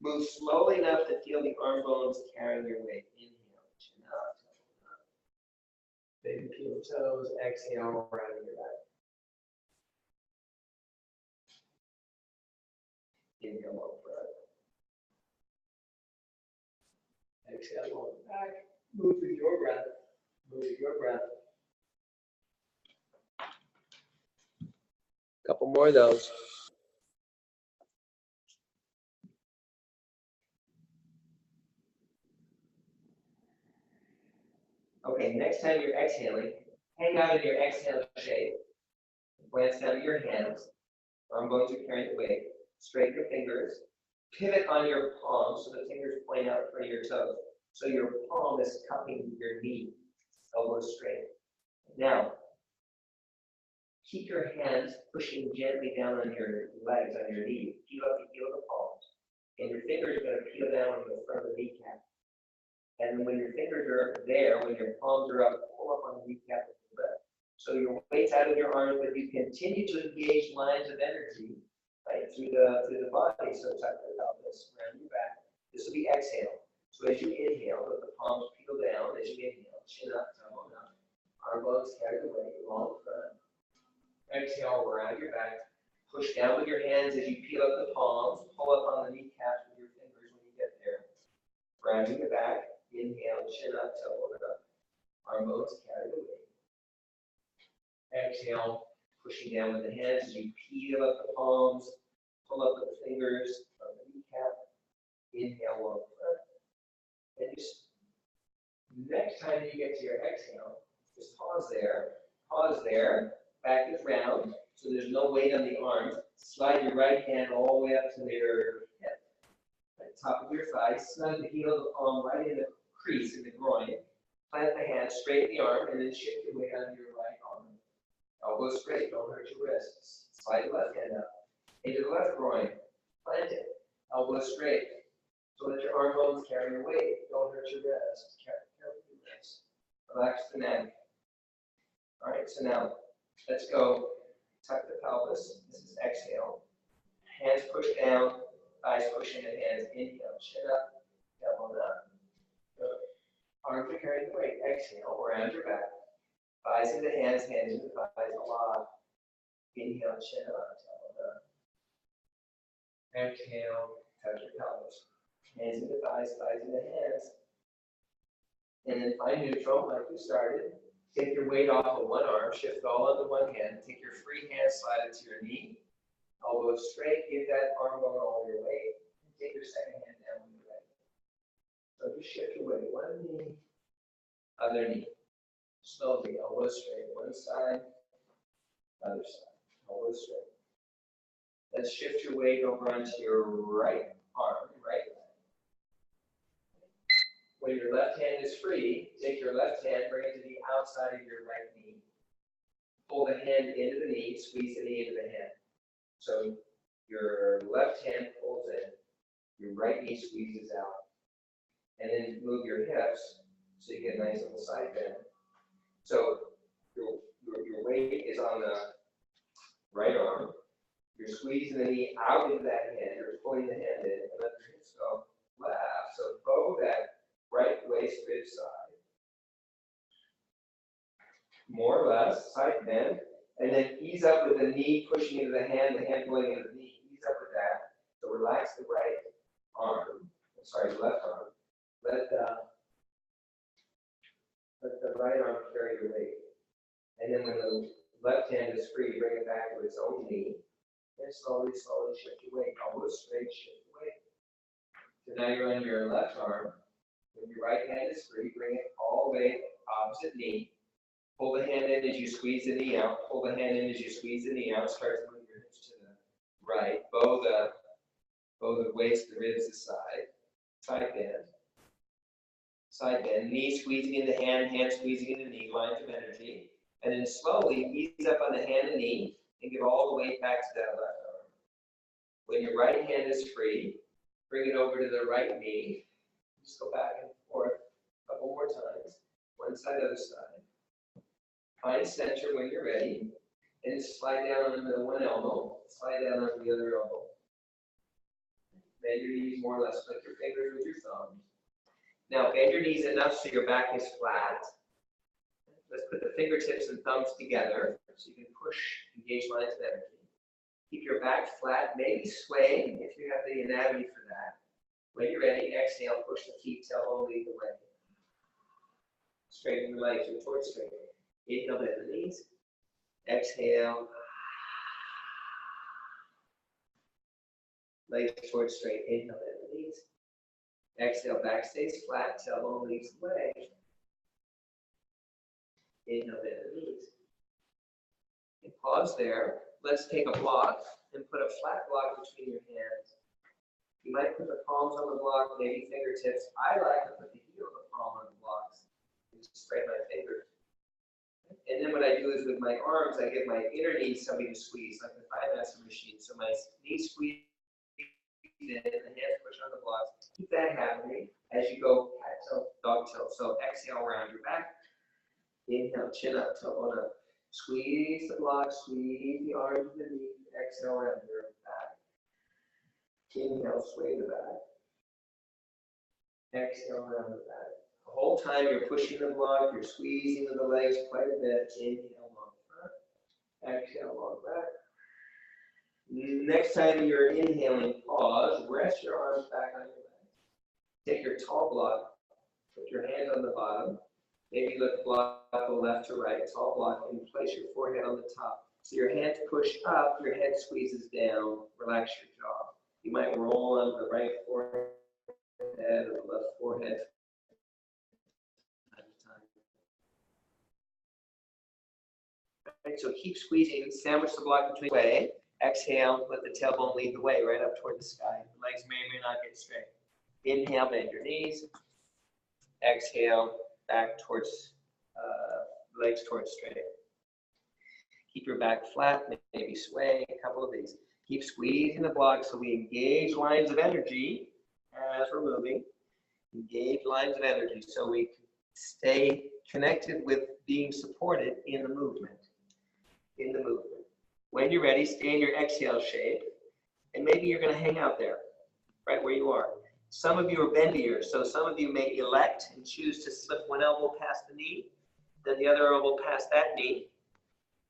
Move slowly enough to feel the arm bones carrying your weight. Inhale, chin up, tailbone up. Maybe peel the toes. Exhale, rounding your back. Inhale, long breath. Exhale, long back. Move with your breath. Move with your breath. Couple more of those. Okay, next time you're exhaling, hang out in your exhale shape. Glance down at your hands. Arm bones are carrying the weight. Straighten your fingers. Pivot on your palms so the fingers point out in front of your toes. So your palm is cupping your knee. Elbows straight. Now, keep your hands pushing gently down on your legs, on your knees. Peel up the heel of the palms. And your fingers are going to peel down on the front of the kneecap. And then when your fingers are there, when your palms are up, pull up on the kneecap a little bit. So your weight's out of your arms, but you continue to engage lines of energy right through the body. So it's like about this, around your back. This will be exhale. So as you inhale, let the palms peel down. As you inhale, chin up, tailbone up. Arm bones carry the weight, long front. Exhale, around your back. Push down with your hands as you peel up the palms. Pull up on the kneecaps with your fingers when you get there. Rounding the back. Inhale, chin up, tailbone up. Arm bones carry the weight. Exhale, pushing down with the hands as you peel up the palms. Pull up with the fingers on the kneecap. Inhale, long front. And just next time you get to your exhale, just pause there. Pause there. Back is round, so there's no weight on the arms. Slide your right hand all the way up to your hip. At the top of your thigh, snug the heel of the palm right in the crease in the groin. Plant the hand, straighten the arm, and then shift your weight onto your right arm. Elbow straight, don't hurt your wrists. Slide the left hand up. Into the left groin. Plant it. Elbow straight. So that your arm bones carry your weight. Don't hurt your wrists. Carry your wrists. Relax the neck. All right, so now let's go tuck the pelvis. This is exhale. Hands push down, thighs push into hands. Inhale, chin up, elbow up. Arms are carrying the weight. Exhale, round your back. Thighs into hands, hands into thighs. Lock. Inhale, chin up, elbow up. Exhale, touch your pelvis. Hands into thighs, thighs into hands. And then find neutral, like we started. Take your weight off of one arm, shift it all onto one hand. Take your free hand, slide it to your knee. Elbow straight, get that arm going all your weight. And take your second hand down when you're ready. So just shift your weight, one knee, other knee. Slowly, elbow straight, one side, other side, elbow straight. Let's shift your weight over onto your right arm, right leg. When your left hand is free, take your left hand, bring it to the outside of your right knee. Pull the hand into the knee, squeeze the knee into the hand. So your left hand pulls in, your right knee squeezes out. And then move your hips so you get a nice little side bend. So your weight is on the right arm. You're squeezing the knee out into that hand. You're pulling the hand in and let your hips go left. So bow that right waist rib side. More or less, side bend. And then ease up with the knee pushing into the hand pulling into the knee. Ease up with that. So relax the right arm. Sorry, left arm. Let the right arm carry your weight. And then when the left hand is free, bring it back to its own knee. And slowly, slowly shift your weight. Almost straight, shift your weight. So now you're on your left arm. When your right hand is free, bring it all the way opposite knee. Pull the hand in as you squeeze the knee out. Pull the hand in as you squeeze the knee out. Start to move your hips to the right. Bow the waist, the ribs aside. Side bend. Side bend. Knee squeezing into hand, hand squeezing into knee. Lines of energy. And then slowly ease up on the hand and knee and give all the weight back to that left arm. When your right hand is free, bring it over to the right knee. Just go back and forth a couple more times. One side, other side. Find center when you're ready. And slide down on the one elbow. Slide down on the other elbow. Bend your knees more or less. Flick your fingers with your thumbs. Now bend your knees enough so your back is flat. Let's put the fingertips and thumbs together so you can push, engage lines of energy. Keep your back flat, maybe sway if you have the anatomy for that. When you're ready, exhale, push the feet, tailbone lead the way. Straighten the legs, your towards straight. Inhale, bend the knees. Exhale. Legs towards straight. Inhale, bend the knees. Exhale, back stays flat, tailbone leads the way. Inhale, bend the knees. And pause there. Let's take a block and put a flat block between your hands. You might put the palms on the block, maybe fingertips. I like to put the heel of the palm on the blocks and just spread my fingers. And then what I do is with my arms, I give my inner knee something to squeeze, like the thigh master machine. So my knees squeeze in and the hands push on the blocks. Keep that happening as you go cat tilt, dog tilt. So exhale, round your back. Inhale, chin up, tailbone up. Squeeze the block, squeeze the arms and the knee. Exhale, round your back. Inhale, sway the back. Exhale, round the back. The whole time you're pushing the block, you're squeezing the legs quite a bit. Inhale, long front. Exhale, long back. Next time you're inhaling, pause. Rest your arms back on your legs. Take your tall block. Put your hand on the bottom. Maybe lift the block go left to right. Tall block, and place your forehead on the top. So your hands push up, your head squeezes down. Relax your jaw. You might roll on the right forehead or the left forehead. Right, so keep squeezing, sandwich the block between the way. Exhale, let the tailbone lead the way right up toward the sky. The legs may or may not get straight. Inhale, bend your knees. Exhale, back towards, legs towards straight. Keep your back flat, maybe sway, a couple of these. Keep squeezing the block so we engage lines of energy as we're moving. Engage lines of energy so we stay connected with being supported in the movement. In the movement. When you're ready, stay in your exhale shape, and maybe you're going to hang out there, right where you are. Some of you are bendier, so some of you may elect and choose to slip one elbow past the knee, then the other elbow past that knee.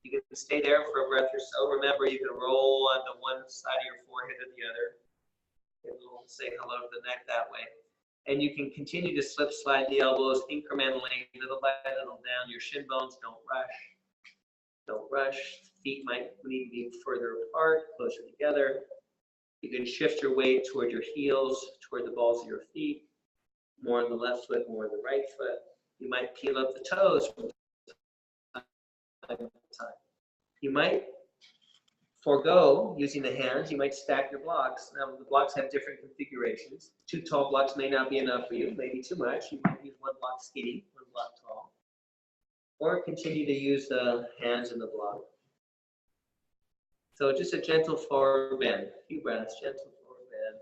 You can stay there for a breath or so. Remember, you can roll onto one side of your forehead or the other. And we'll say hello to the neck that way. And you can continue to slide the elbows incrementally, little by little down. Your shin bones don't rush. Don't rush. Feet might need to be further apart, closer together. You can shift your weight toward your heels, toward the balls of your feet. More on the left foot, more on the right foot. You might peel up the toes from time to time. You might forego using the hands. You might stack your blocks. Now, the blocks have different configurations. 2 tall blocks may not be enough for you, maybe too much. You might use 1 block skinny, 1 block tall. Or continue to use the hands in the block. So just a gentle forward bend. A few breaths, gentle forward bend.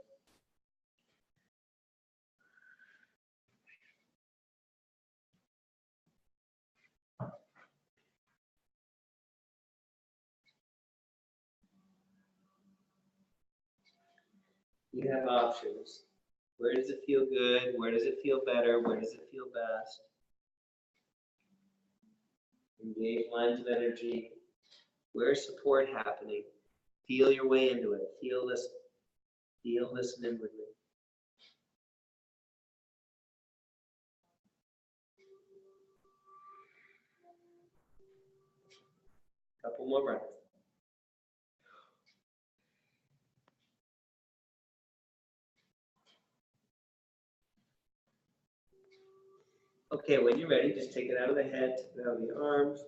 You have options. Where does it feel good? Where does it feel better? Where does it feel best? Engage lines of energy. Where's support happening? Feel your way into it. Feel this. Feel this inwardly. Couple more breaths. Okay, when you're ready, just take it out of the head, take it out of the arms.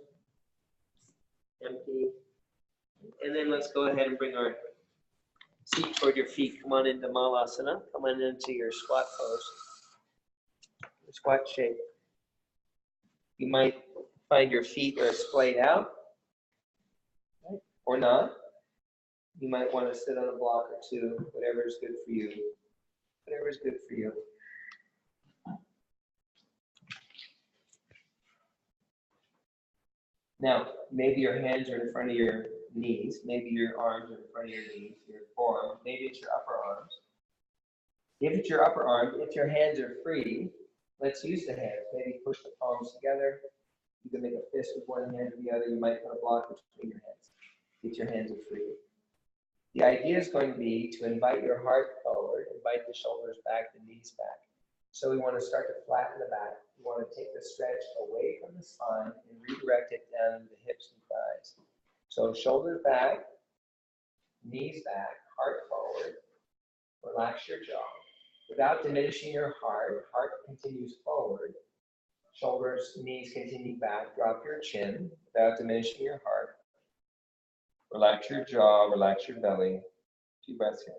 Empty. And then let's go ahead and bring our seat toward your feet. Come on into Malasana. Come on into your squat pose. Your squat shape. You might find your feet are splayed out, right? Or not. You might want to sit on a block or two, whatever is good for you. Whatever is good for you. Now, maybe your hands are in front of your knees. Maybe your arms are in front of your knees, your forearm. Maybe it's your upper arms. If it's your upper arm, if your hands are free, let's use the hands. Maybe push the palms together. You can make a fist with one hand or the other. You might put a block between your hands if your hands are free. The idea is going to be to invite your heart forward, invite the shoulders back, the knees back. So we want to start to flatten the back. We want to take the stretch away from the spine and redirect it down to the hips and thighs. So shoulders back, knees back, heart forward. Relax your jaw. Without diminishing your heart, heart continues forward. Shoulders, knees continue back. Drop your chin without diminishing your heart. Relax your jaw, relax your belly. 2 breaths here.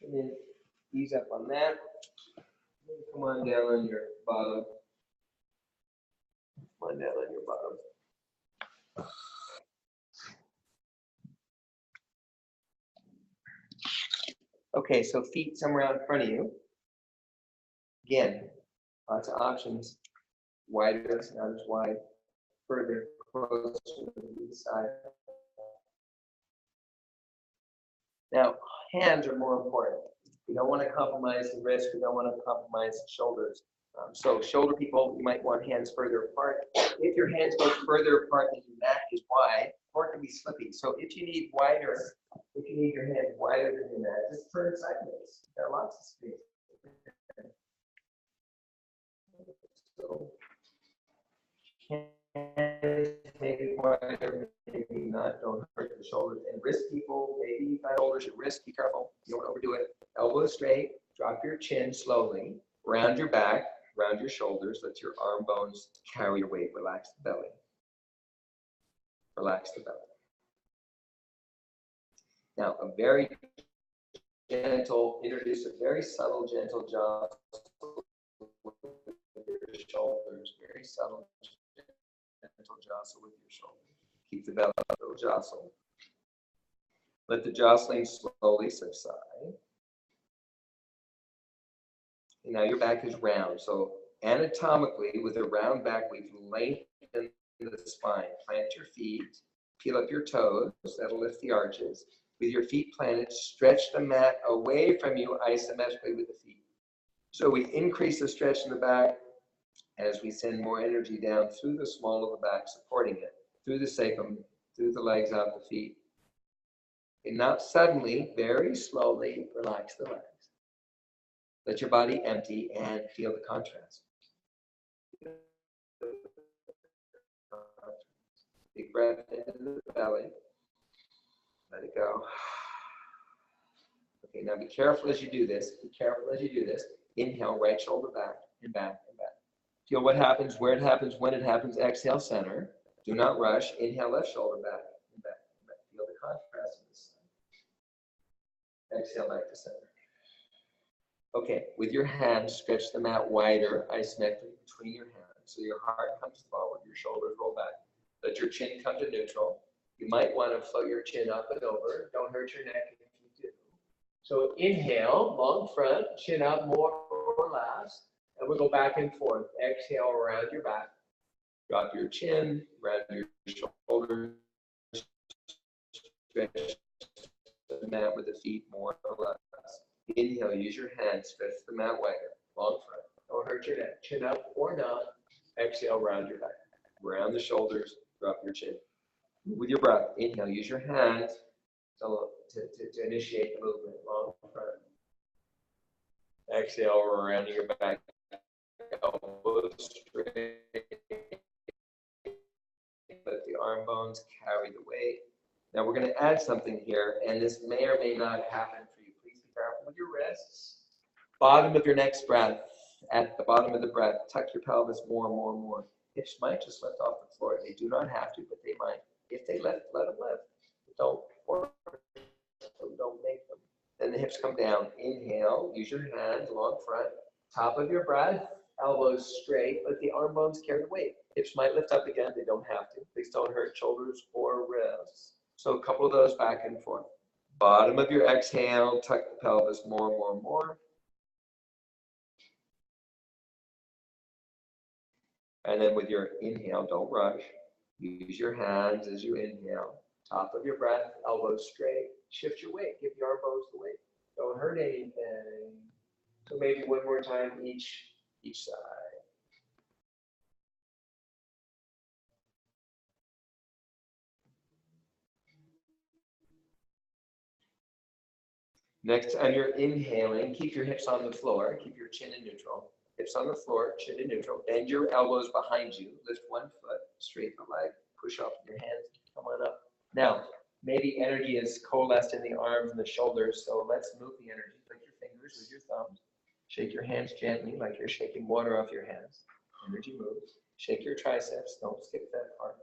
And then ease up on that. Come on down on your bottom. Come on down on your bottom. Okay, so feet somewhere out in front of you. Again, lots of options. Wider, not as wide. Further, closer to the side. Now, hands are more important. We don't want to compromise the wrist. We don't want to compromise the shoulders. So shoulder people, you might want hands further apart. If your hands go further apart than your mat is wide, or it can be slippy. So if you need wider, if you need your hands wider than your mat, just turn sideways. There are lots of space. So hands maybe wider, maybe not. Don't hurt the shoulders. And wrist people, maybe by shoulders, your wrist, be careful. You don't overdo it. Elbows straight. Drop your chin slowly. Round your back. Round your shoulders, let your arm bones carry your weight. Relax the belly. Relax the belly. Now, a very gentle, introduce a very subtle, gentle jostle with your shoulders. Very subtle, gentle jostle with your shoulders. Keep the belly a little jostle. Let the jostling slowly subside. And now your back is round. So anatomically, with a round back, we've lengthened the spine. Plant your feet, peel up your toes, that'll lift the arches. With your feet planted, stretch the mat away from you isometrically with the feet. So we increase the stretch in the back as we send more energy down through the small of the back, supporting it, through the sacrum, through the legs, out the feet. And not suddenly, very slowly, relax the legs. Let your body empty and feel the contrast. Big breath into the belly. Let it go. Okay, now be careful as you do this. Be careful as you do this. Inhale, right shoulder back and back and back. Feel what happens, where it happens, when it happens. Exhale, center. Do not rush. Inhale, left shoulder back and back and back. Feel the contrast in this side. Exhale, back to center. Okay, with your hands, stretch the mat wider, isometrically between your hands. So your heart comes forward, your shoulders roll back. Let your chin come to neutral. You might want to float your chin up and over. Don't hurt your neck if you do. So inhale, long front, chin up more or less. And we'll go back and forth. Exhale around your back. Drop your chin, round your shoulders. Stretch the mat with the feet more or less. Inhale, use your hands, stretch the mat wider, long front. Don't hurt your neck. Chin up or not. Exhale, round your back. Round the shoulders, drop your chin. With your breath, inhale, use your hands to initiate the movement, long front. Exhale, rounding your back. Elbows straight. Let the arm bones carry the weight. Now we're going to add something here, and this may or may not happen for you. Please be careful with your wrists. Bottom of your next breath, at the bottom of the breath, tuck your pelvis more and more and more. Hips might just lift off the floor. They do not have to, but they might. If they lift, let them lift. Don't force them, don't make them. Then the hips come down. Inhale, use your hands, long front. Top of your breath, elbows straight. Let the arm bones carry the weight. Hips might lift up again. They don't have to. Please don't hurt shoulders or wrists. So a couple of those back and forth. Bottom of your exhale, tuck the pelvis more and more and more. And then with your inhale, don't rush. Use your hands as you inhale. Top of your breath, elbows straight. Shift your weight. Give your arm bones the weight. Don't hurt anything. So maybe one more time each side. Next time you're inhaling, keep your hips on the floor. Keep your chin in neutral. Hips on the floor, chin in neutral. Bend your elbows behind you. Lift one foot, straighten the leg, push up your hands, come on up. Now, maybe energy is coalesced in the arms and the shoulders, so let's move the energy. Put your fingers with your thumbs. Shake your hands gently like you're shaking water off your hands. Energy moves. Shake your triceps, don't skip that part.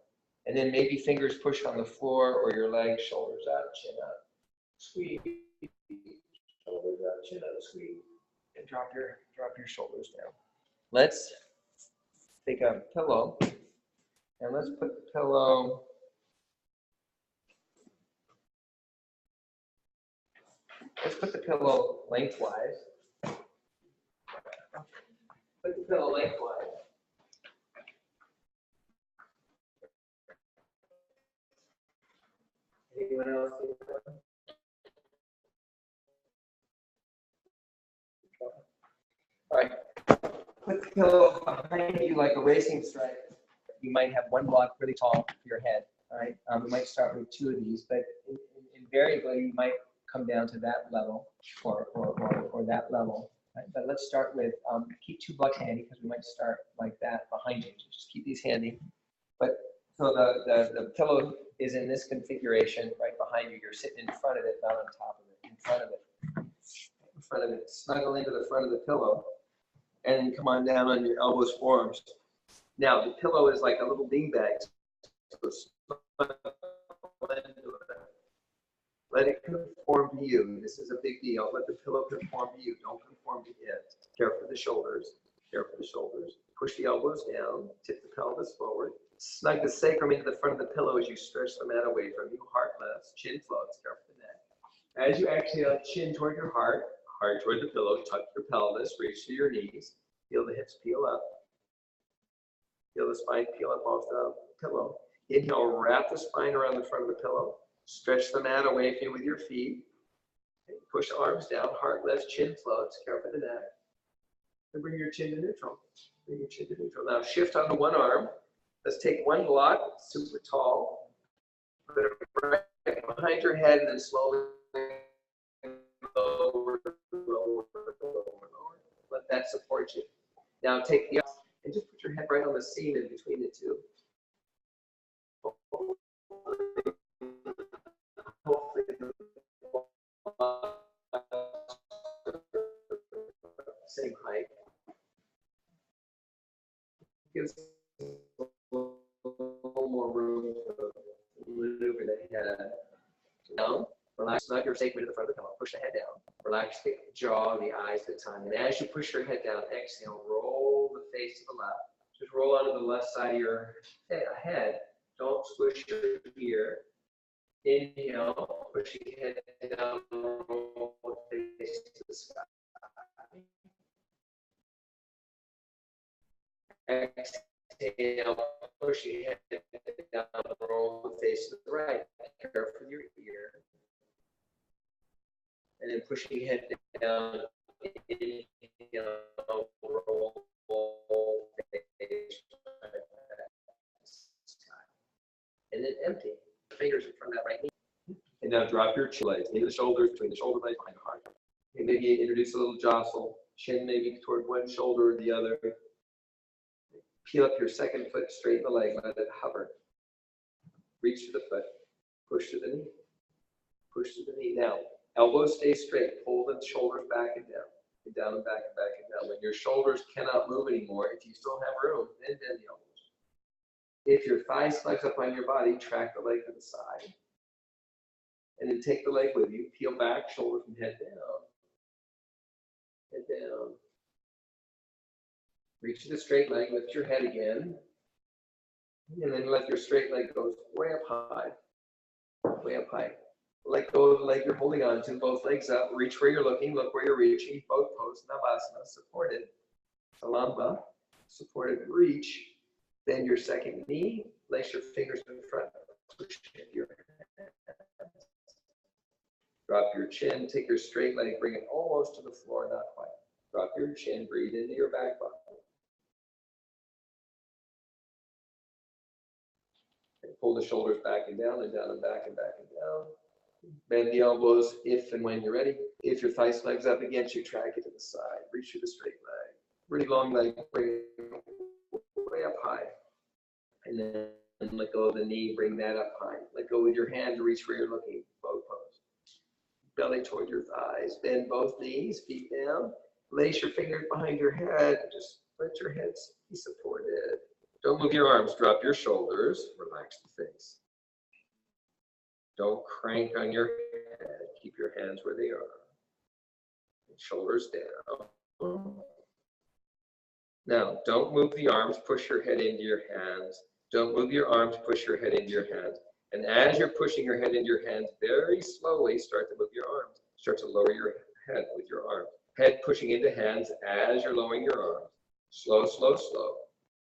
And then maybe fingers push on the floor or your legs, shoulders up, chin up. Squeeze, shoulders up, chin up, squeeze. And drop your shoulders down. Let's take a pillow and let's put the pillow lengthwise. Put the pillow lengthwise. Anyone else? All right. Put the pillow behind you like a racing stripe. You might have one block really tall for your head. All right. We might start with two of these, but invariably you might come down to that level or that level. Right? But let's start with keep two blocks handy because we might start like that behind you. So just keep these handy. But so the pillow is in this configuration right behind you. You're sitting in front of it, not on top of it. In front of it. In front of it. Snuggle into the front of the pillow. And come on down on your elbows, forearms. Now, the pillow is like a little beanbag. Let it conform to you. This is a big deal. Let the pillow conform to you. Don't conform to it. Care for the shoulders. Care for the shoulders. Push the elbows down. Tip the pelvis forward. Snug the sacrum into the front of the pillow as you stretch the mat away from you. Heart lifts. Chin floats. Care for the neck. As you exhale, chin toward your heart toward the pillow, tuck your pelvis, reach to your knees, feel the hips peel up, feel the spine peel up off the pillow. Inhale, wrap the spine around the front of the pillow, stretch the mat away from you with your feet, push arms down, heart lifts, chin floats, care for the neck, and bring your chin to neutral. Bring your chin to neutral. Now shift onto one arm. Let's take one block, super tall, put it right behind your head, and then slowly lower, lower, lower. Let that support you. Now take the other and just put your head right on the seam in between the two. Same height. Gives a little more room to maneuver the head down. Relax, not your sacrum to the front of the pillow. Push the head down. Relax the jaw and the eyes at the time. And as you push your head down, exhale, roll the face to the left. Just roll onto the left side of your head. Don't squish your ear. Inhale, push your head down, roll the face to the sky. Exhale, push your head down, roll the face to the right. Careful for your ear. And then pushing your head down, inhale, roll the face and then empty. Fingers in front of that right knee. And now drop your chin legs into the shoulders, between the shoulder blades, behind the heart. And maybe introduce a little jostle. Chin maybe toward one shoulder or the other. Peel up your second foot, straighten the leg, let it hover. Reach to the foot, push to the knee. Push to the knee. Now, elbows stay straight. Pull the shoulders back and down. And down and back and back and down. When your shoulders cannot move anymore, if you still have room, then bend the elbows. If your thighs flex up on your body, track the leg to the side. And then take the leg with you. Peel back, shoulders and head down. Head down. Reach to the straight leg, lift your head again. And then let your straight leg go way up high. Way up high. Let go of the leg you're holding on to, both legs up. Reach where you're looking, look where you're reaching. Both pose, Navasana, supported. Salamba, supported, reach. Bend your second knee, place your fingers in front, push your hands. Drop your chin, take your straight leg, bring it almost to the floor, not quite. Drop your chin, breathe into your back body. And pull the shoulders back and down and down and back and back and down. Bend the elbows if and when you're ready. If your thighs flex up against you, track it to the side. Reach through the straight leg. Really long leg, bring it way up high. And then let go of the knee, bring that up high. Let go with your hand, reach where you're looking, both pose. Belly toward your thighs. Bend both knees, feet down. Lace your fingers behind your head. Just let your head be supported. Don't move your arms, drop your shoulders, relax the face. Don't crank on your head. Keep your hands where they are. And shoulders down. Now, don't move the arms, push your head into your hands. Don't move your arms, push your head into your hands. And as you're pushing your head into your hands, very slowly start to move your arms. Start to lower your head with your arms. Head pushing into hands as you're lowering your arms. Slow, slow, slow.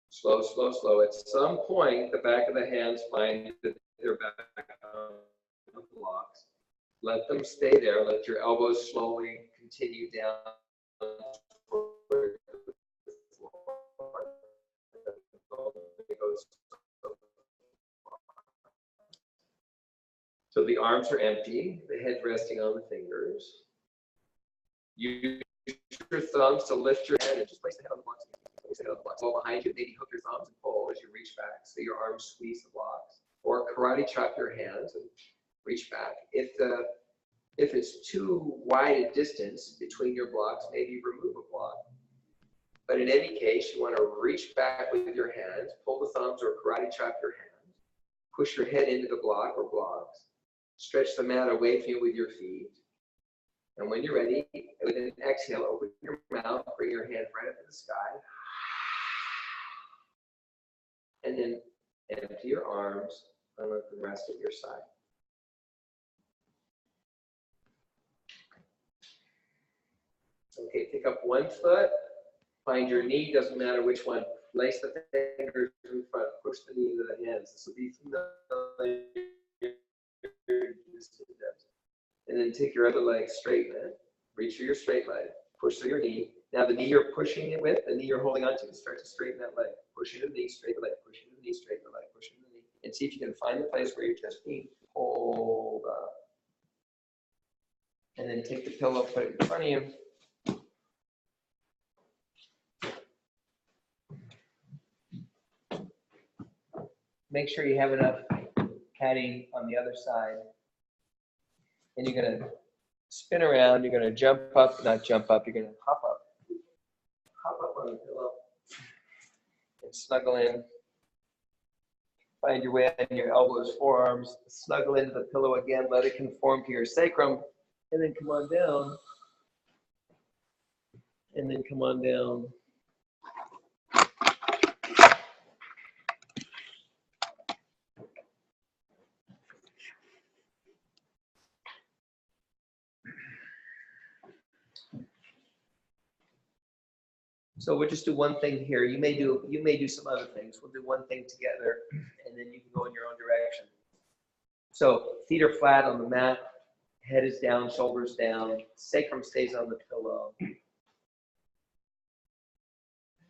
Slow, slow, slow. At some point, the back of the hands find that they're back on the blocks. Let them stay there. Let your elbows slowly continue down. So the arms are empty, the head resting on the fingers. Use your thumbs to lift your head and just place the head on the blocks. Place the head on the blocks. While behind you, maybe hook your thumbs and pull as you reach back so your arms squeeze the blocks. Or karate chop your hands and reach back. If it's too wide a distance between your blocks, maybe remove a block. But in any case, you want to reach back with your hands, pull the thumbs or karate chop your hands, push your head into the block or blocks, stretch the mat away from you with your feet. And when you're ready, with an exhale, open your mouth, bring your hands right up to the sky. And then empty your arms and let them rest at your side. Okay, pick up one foot, find your knee, doesn't matter which one. Place the fingers in front, push the knee into the hands. This will be familiar. And then take your other leg, straighten it. Reach for your straight leg, push through your knee. Now the knee you're pushing it with, the knee you're holding onto, start to straighten that leg. Push into the knee, straighten the leg, push into the knee, straighten the leg, push into the knee. And see if you can find the place where you're just being pulled up. And then take the pillow, put it in front of you. Make sure you have enough padding on the other side. And you're going to spin around. You're going to jump up, not jump up. You're going to hop up. Hop up on the pillow. And snuggle in. Find your way on your elbows, forearms. Snuggle into the pillow again. Let it conform to your sacrum. And then come on down. And then come on down. So we'll just do one thing here. You may do some other things. We'll do one thing together, and then you can go in your own direction. So feet are flat on the mat, head is down, shoulders down, sacrum stays on the pillow.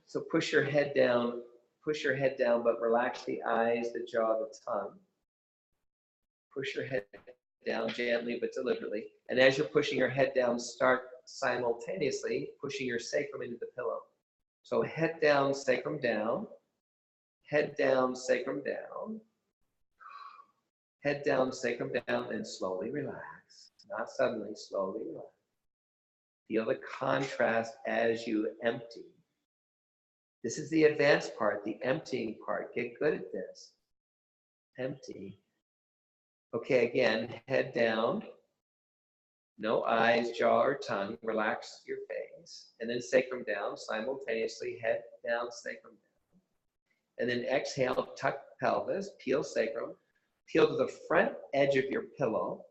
So push your head down, but relax the eyes, the jaw, the tongue. Push your head down gently but deliberately. And as you're pushing your head down, start simultaneously pushing your sacrum into the pillow. So head down, sacrum down, head down, sacrum down, head down, sacrum down, and slowly relax. Not suddenly, slowly relax. Feel the contrast as you empty. This is the advanced part, the emptying part. Get good at this. Empty. Okay, again, head down. No eyes, jaw, or tongue. Relax your face. And then sacrum down, simultaneously head down, sacrum down. And then exhale, tuck pelvis, peel sacrum. Peel to the front edge of your pillow.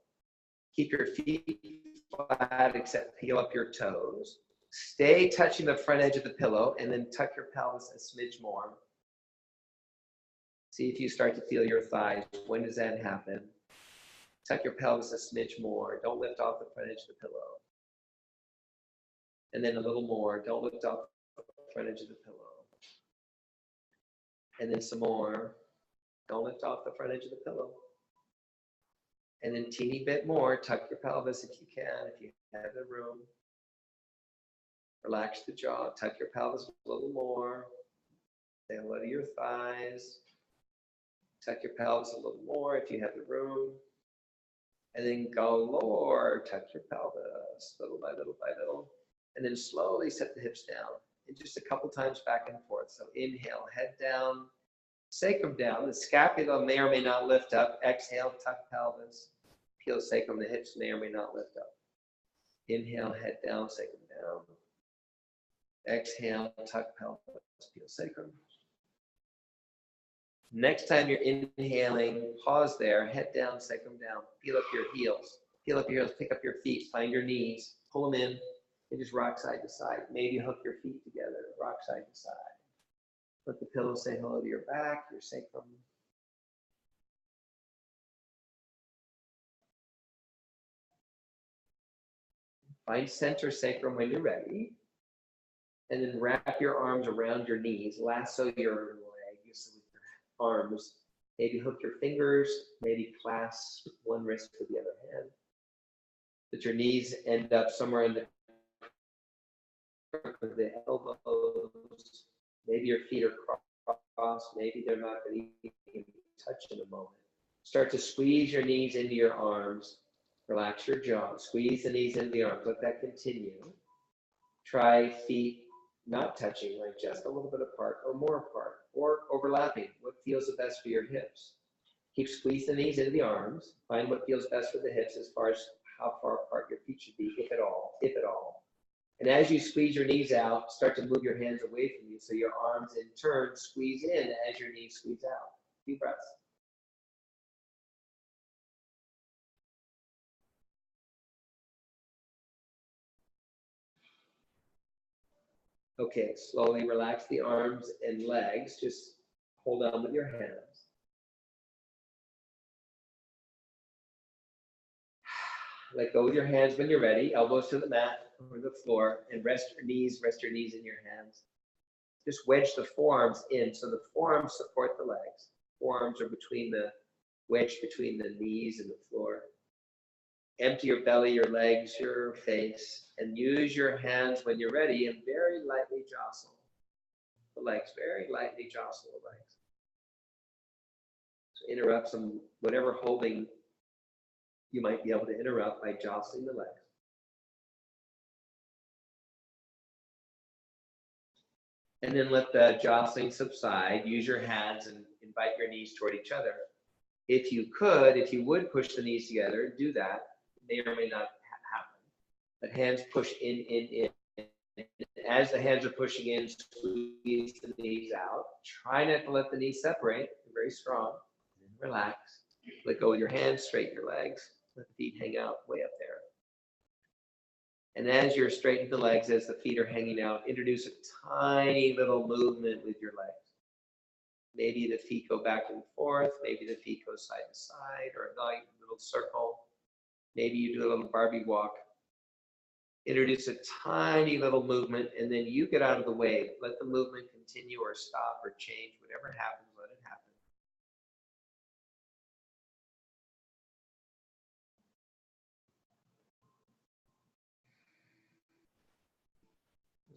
Keep your feet flat, except peel up your toes. Stay touching the front edge of the pillow, and then tuck your pelvis a smidge more. See if you start to feel your thighs. When does that happen? Tuck your pelvis a smidge more. Don't lift off the front edge of the pillow. And then a little more. Don't lift off the front edge of the pillow. And then some more. Don't lift off the front edge of the pillow. And then teeny bit more. Tuck your pelvis if you can, if you have the room. Relax the jaw. Tuck your pelvis a little more. Say hello to your thighs. Tuck your pelvis a little more if you have the room. And then go lower, tuck your pelvis, little by little by little. And then slowly set the hips down. And just a couple times back and forth. So inhale, head down, sacrum down. The scapula may or may not lift up. Exhale, tuck pelvis. Peel sacrum, the hips may or may not lift up. Inhale, head down, sacrum down. Exhale, tuck pelvis, peel sacrum. Next time you're inhaling, pause there, head down, sacrum down. Peel up your heels. Peel up your heels, pick up your feet, find your knees, pull them in, and just rock side to side. Maybe hook your feet together, rock side to side. Let the pillow say hello to your back, your sacrum. Find center sacrum when you're ready. And then wrap your arms around your knees, lasso your legs with your arms. Maybe hook your fingers, maybe clasp one wrist with the other hand. That your knees end up somewhere in the elbows. Maybe your feet are crossed. Maybe they're not going to even touch in a moment. Start to squeeze your knees into your arms. Relax your jaw. Squeeze the knees into the arms. Let that continue. Try feet not touching, like just a little bit apart or more apart or overlapping. What feels the best for your hips? Keep squeezing the knees into the arms. Find what feels best for the hips as far as how far apart your feet should be, if at all. And as you squeeze your knees out, start to move your hands away from you so your arms in turn squeeze in as your knees squeeze out. Deep breaths. Okay, slowly relax the arms and legs. Just hold on with your hands. Let go with your hands when you're ready. Elbows to the mat or the floor, and rest your knees in your hands. Just wedge the forearms in so the forearms support the legs. Forearms are wedged between the knees and the floor. Empty your belly, your legs, your face, and use your hands when you're ready and very lightly jostle the legs. Very lightly jostle the legs. So interrupt whatever holding you might be able to interrupt by jostling the legs. And then let the jostling subside. Use your hands and invite your knees toward each other. If you would push the knees together, do that. It may or may not happen. But hands push in. As the hands are pushing in, squeeze the knees out. Try not to let the knees separate. They're very strong. And relax. Let go of your hands, straighten your legs. Let the feet hang out way up there. And as you're straightening the legs, as the feet are hanging out, introduce a tiny little movement with your legs. Maybe the feet go back and forth. Maybe the feet go side to side or a light little circle. Maybe you do a little Barbie walk. Introduce a tiny little movement, and then you get out of the way. Let the movement continue or stop or change. Whatever happens, let it happen.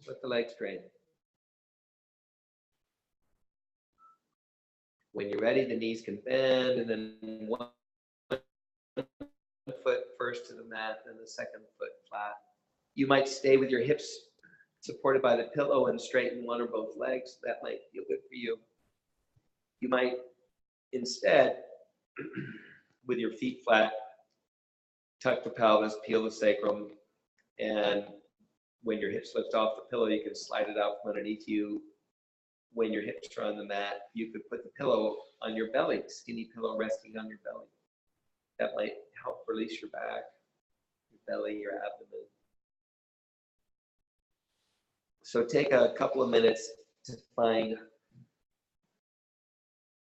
Let the legs straighten. When you're ready, the knees can bend, and then one foot first to the mat, then the second foot flat. You might stay with your hips supported by the pillow and straighten one or both legs. That might feel good for you. You might instead, with your feet flat, tuck the pelvis, peel the sacrum, and when your hips lift off the pillow, you can slide it out from underneath you. When your hips are on the mat, you could put the pillow on your belly, skinny pillow resting on your belly. That might help release your back, your belly, your abdomen. So take a couple of minutes to find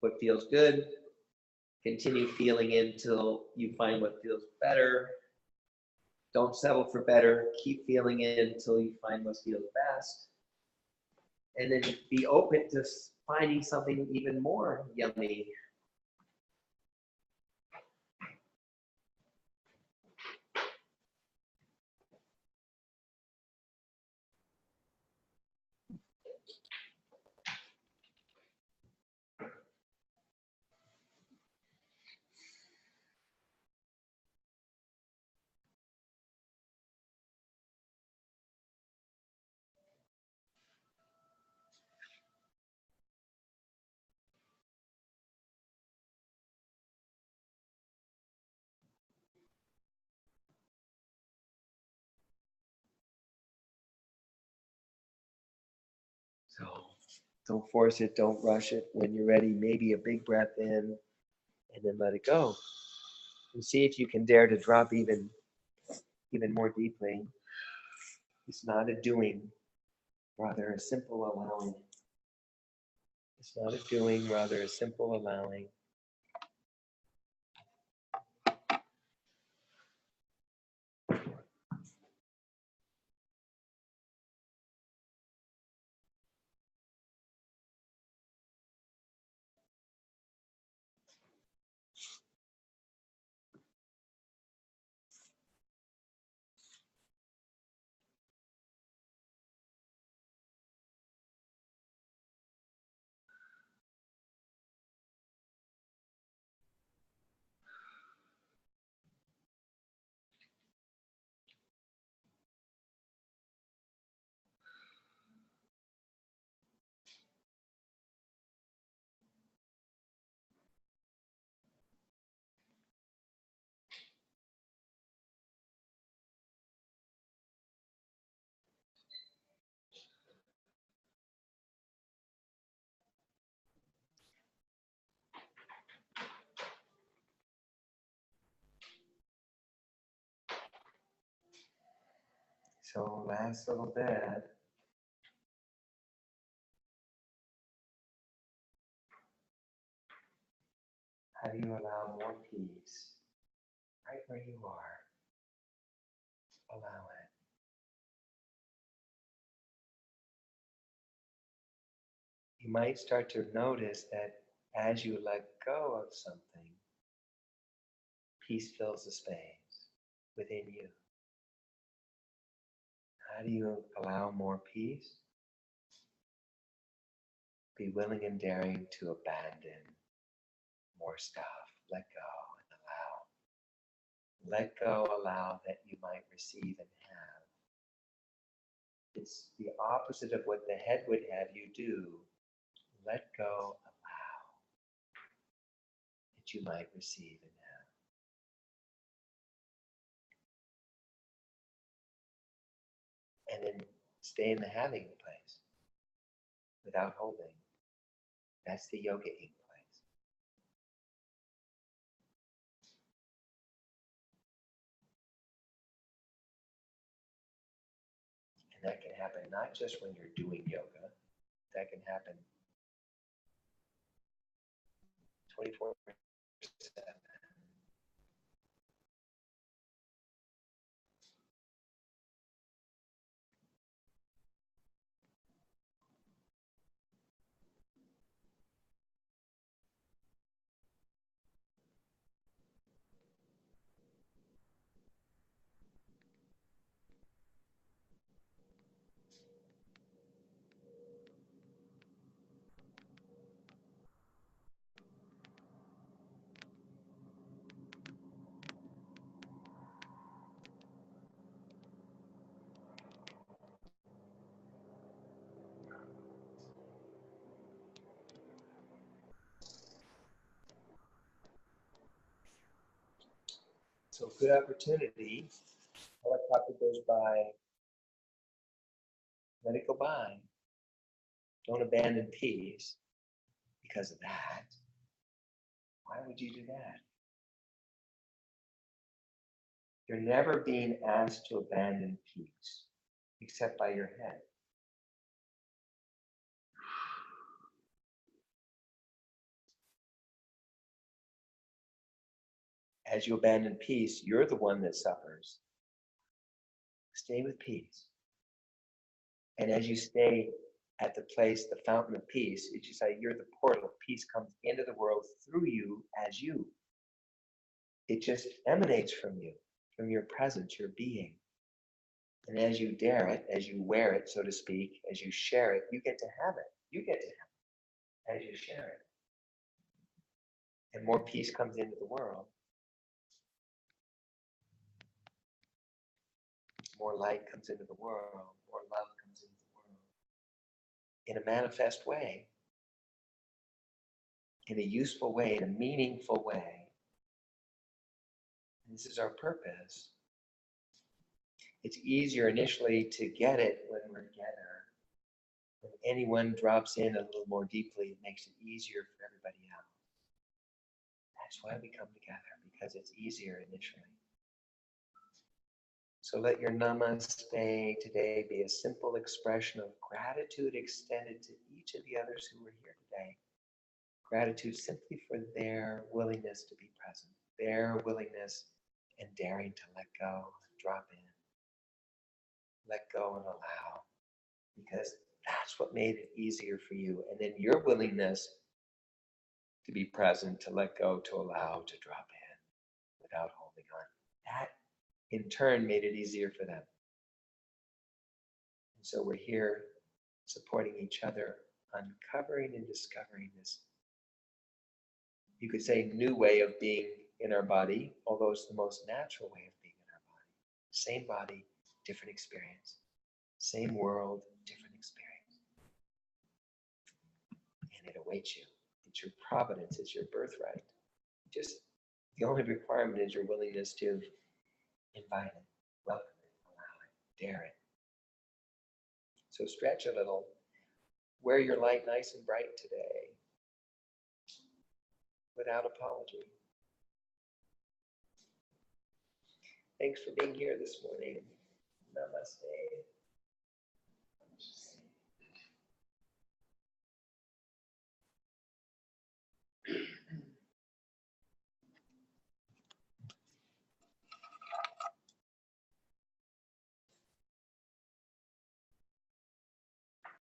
what feels good. Continue feeling until you find what feels better. Don't settle for better. Keep feeling it until you find what feels best. And then be open to finding something even more yummy. So don't force it, don't rush it. When you're ready, maybe a big breath in and then let it go. And see if you can dare to drop even more deeply. It's not a doing, rather a simple allowing. It's not a doing, rather a simple allowing. So last little bit. How do you allow more peace right where you are? Allow it. You might start to notice that as you let go of something, peace fills the space within you. How do you allow more peace? Be willing and daring to abandon more stuff. Let go and allow. Let go, allow that you might receive and have. It's the opposite of what the head would have you do. Let go, allow that you might receive and have. And then stay in the having place without holding. That's the yoga-ing place. And that can happen not just when you're doing yoga, that can happen 24/7. So good opportunity. Helicopter goes by. Let it go by. Don't abandon peace because of that. Why would you do that? You're never being asked to abandon peace except by your head. As you abandon peace, you're the one that suffers. Stay with peace. And as you stay at the place, the fountain of peace, it's just like you're the portal. Peace comes into the world through you as you. It just emanates from you, from your presence, your being. And as you dare it, as you wear it, so to speak, as you share it, you get to have it. You get to have it as you share it. And more peace comes into the world. More light comes into the world. More love comes into the world. In a manifest way. In a useful way, in a meaningful way. And this is our purpose. It's easier initially to get it when we're together. When anyone drops in a little more deeply, it makes it easier for everybody else. That's why we come together, because it's easier initially. So let your namaste today be a simple expression of gratitude extended to each of the others who were here today. Gratitude simply for their willingness to be present, their willingness and daring to let go and drop in. Let go and allow, because that's what made it easier for you. And then your willingness to be present, to let go, to allow, to drop in without holding on. That in turn made it easier for them. And so we're here supporting each other, uncovering and discovering this, you could say, new way of being in our body, although it's the most natural way of being in our body. Same body, different experience. Same world, different experience. And it awaits you. It's your providence, it's your birthright. Just the only requirement is your willingness to invite it, welcome it, allow it, dare it. So stretch a little. Wear your light nice and bright today without apology. Thanks for being here this morning. Namaste.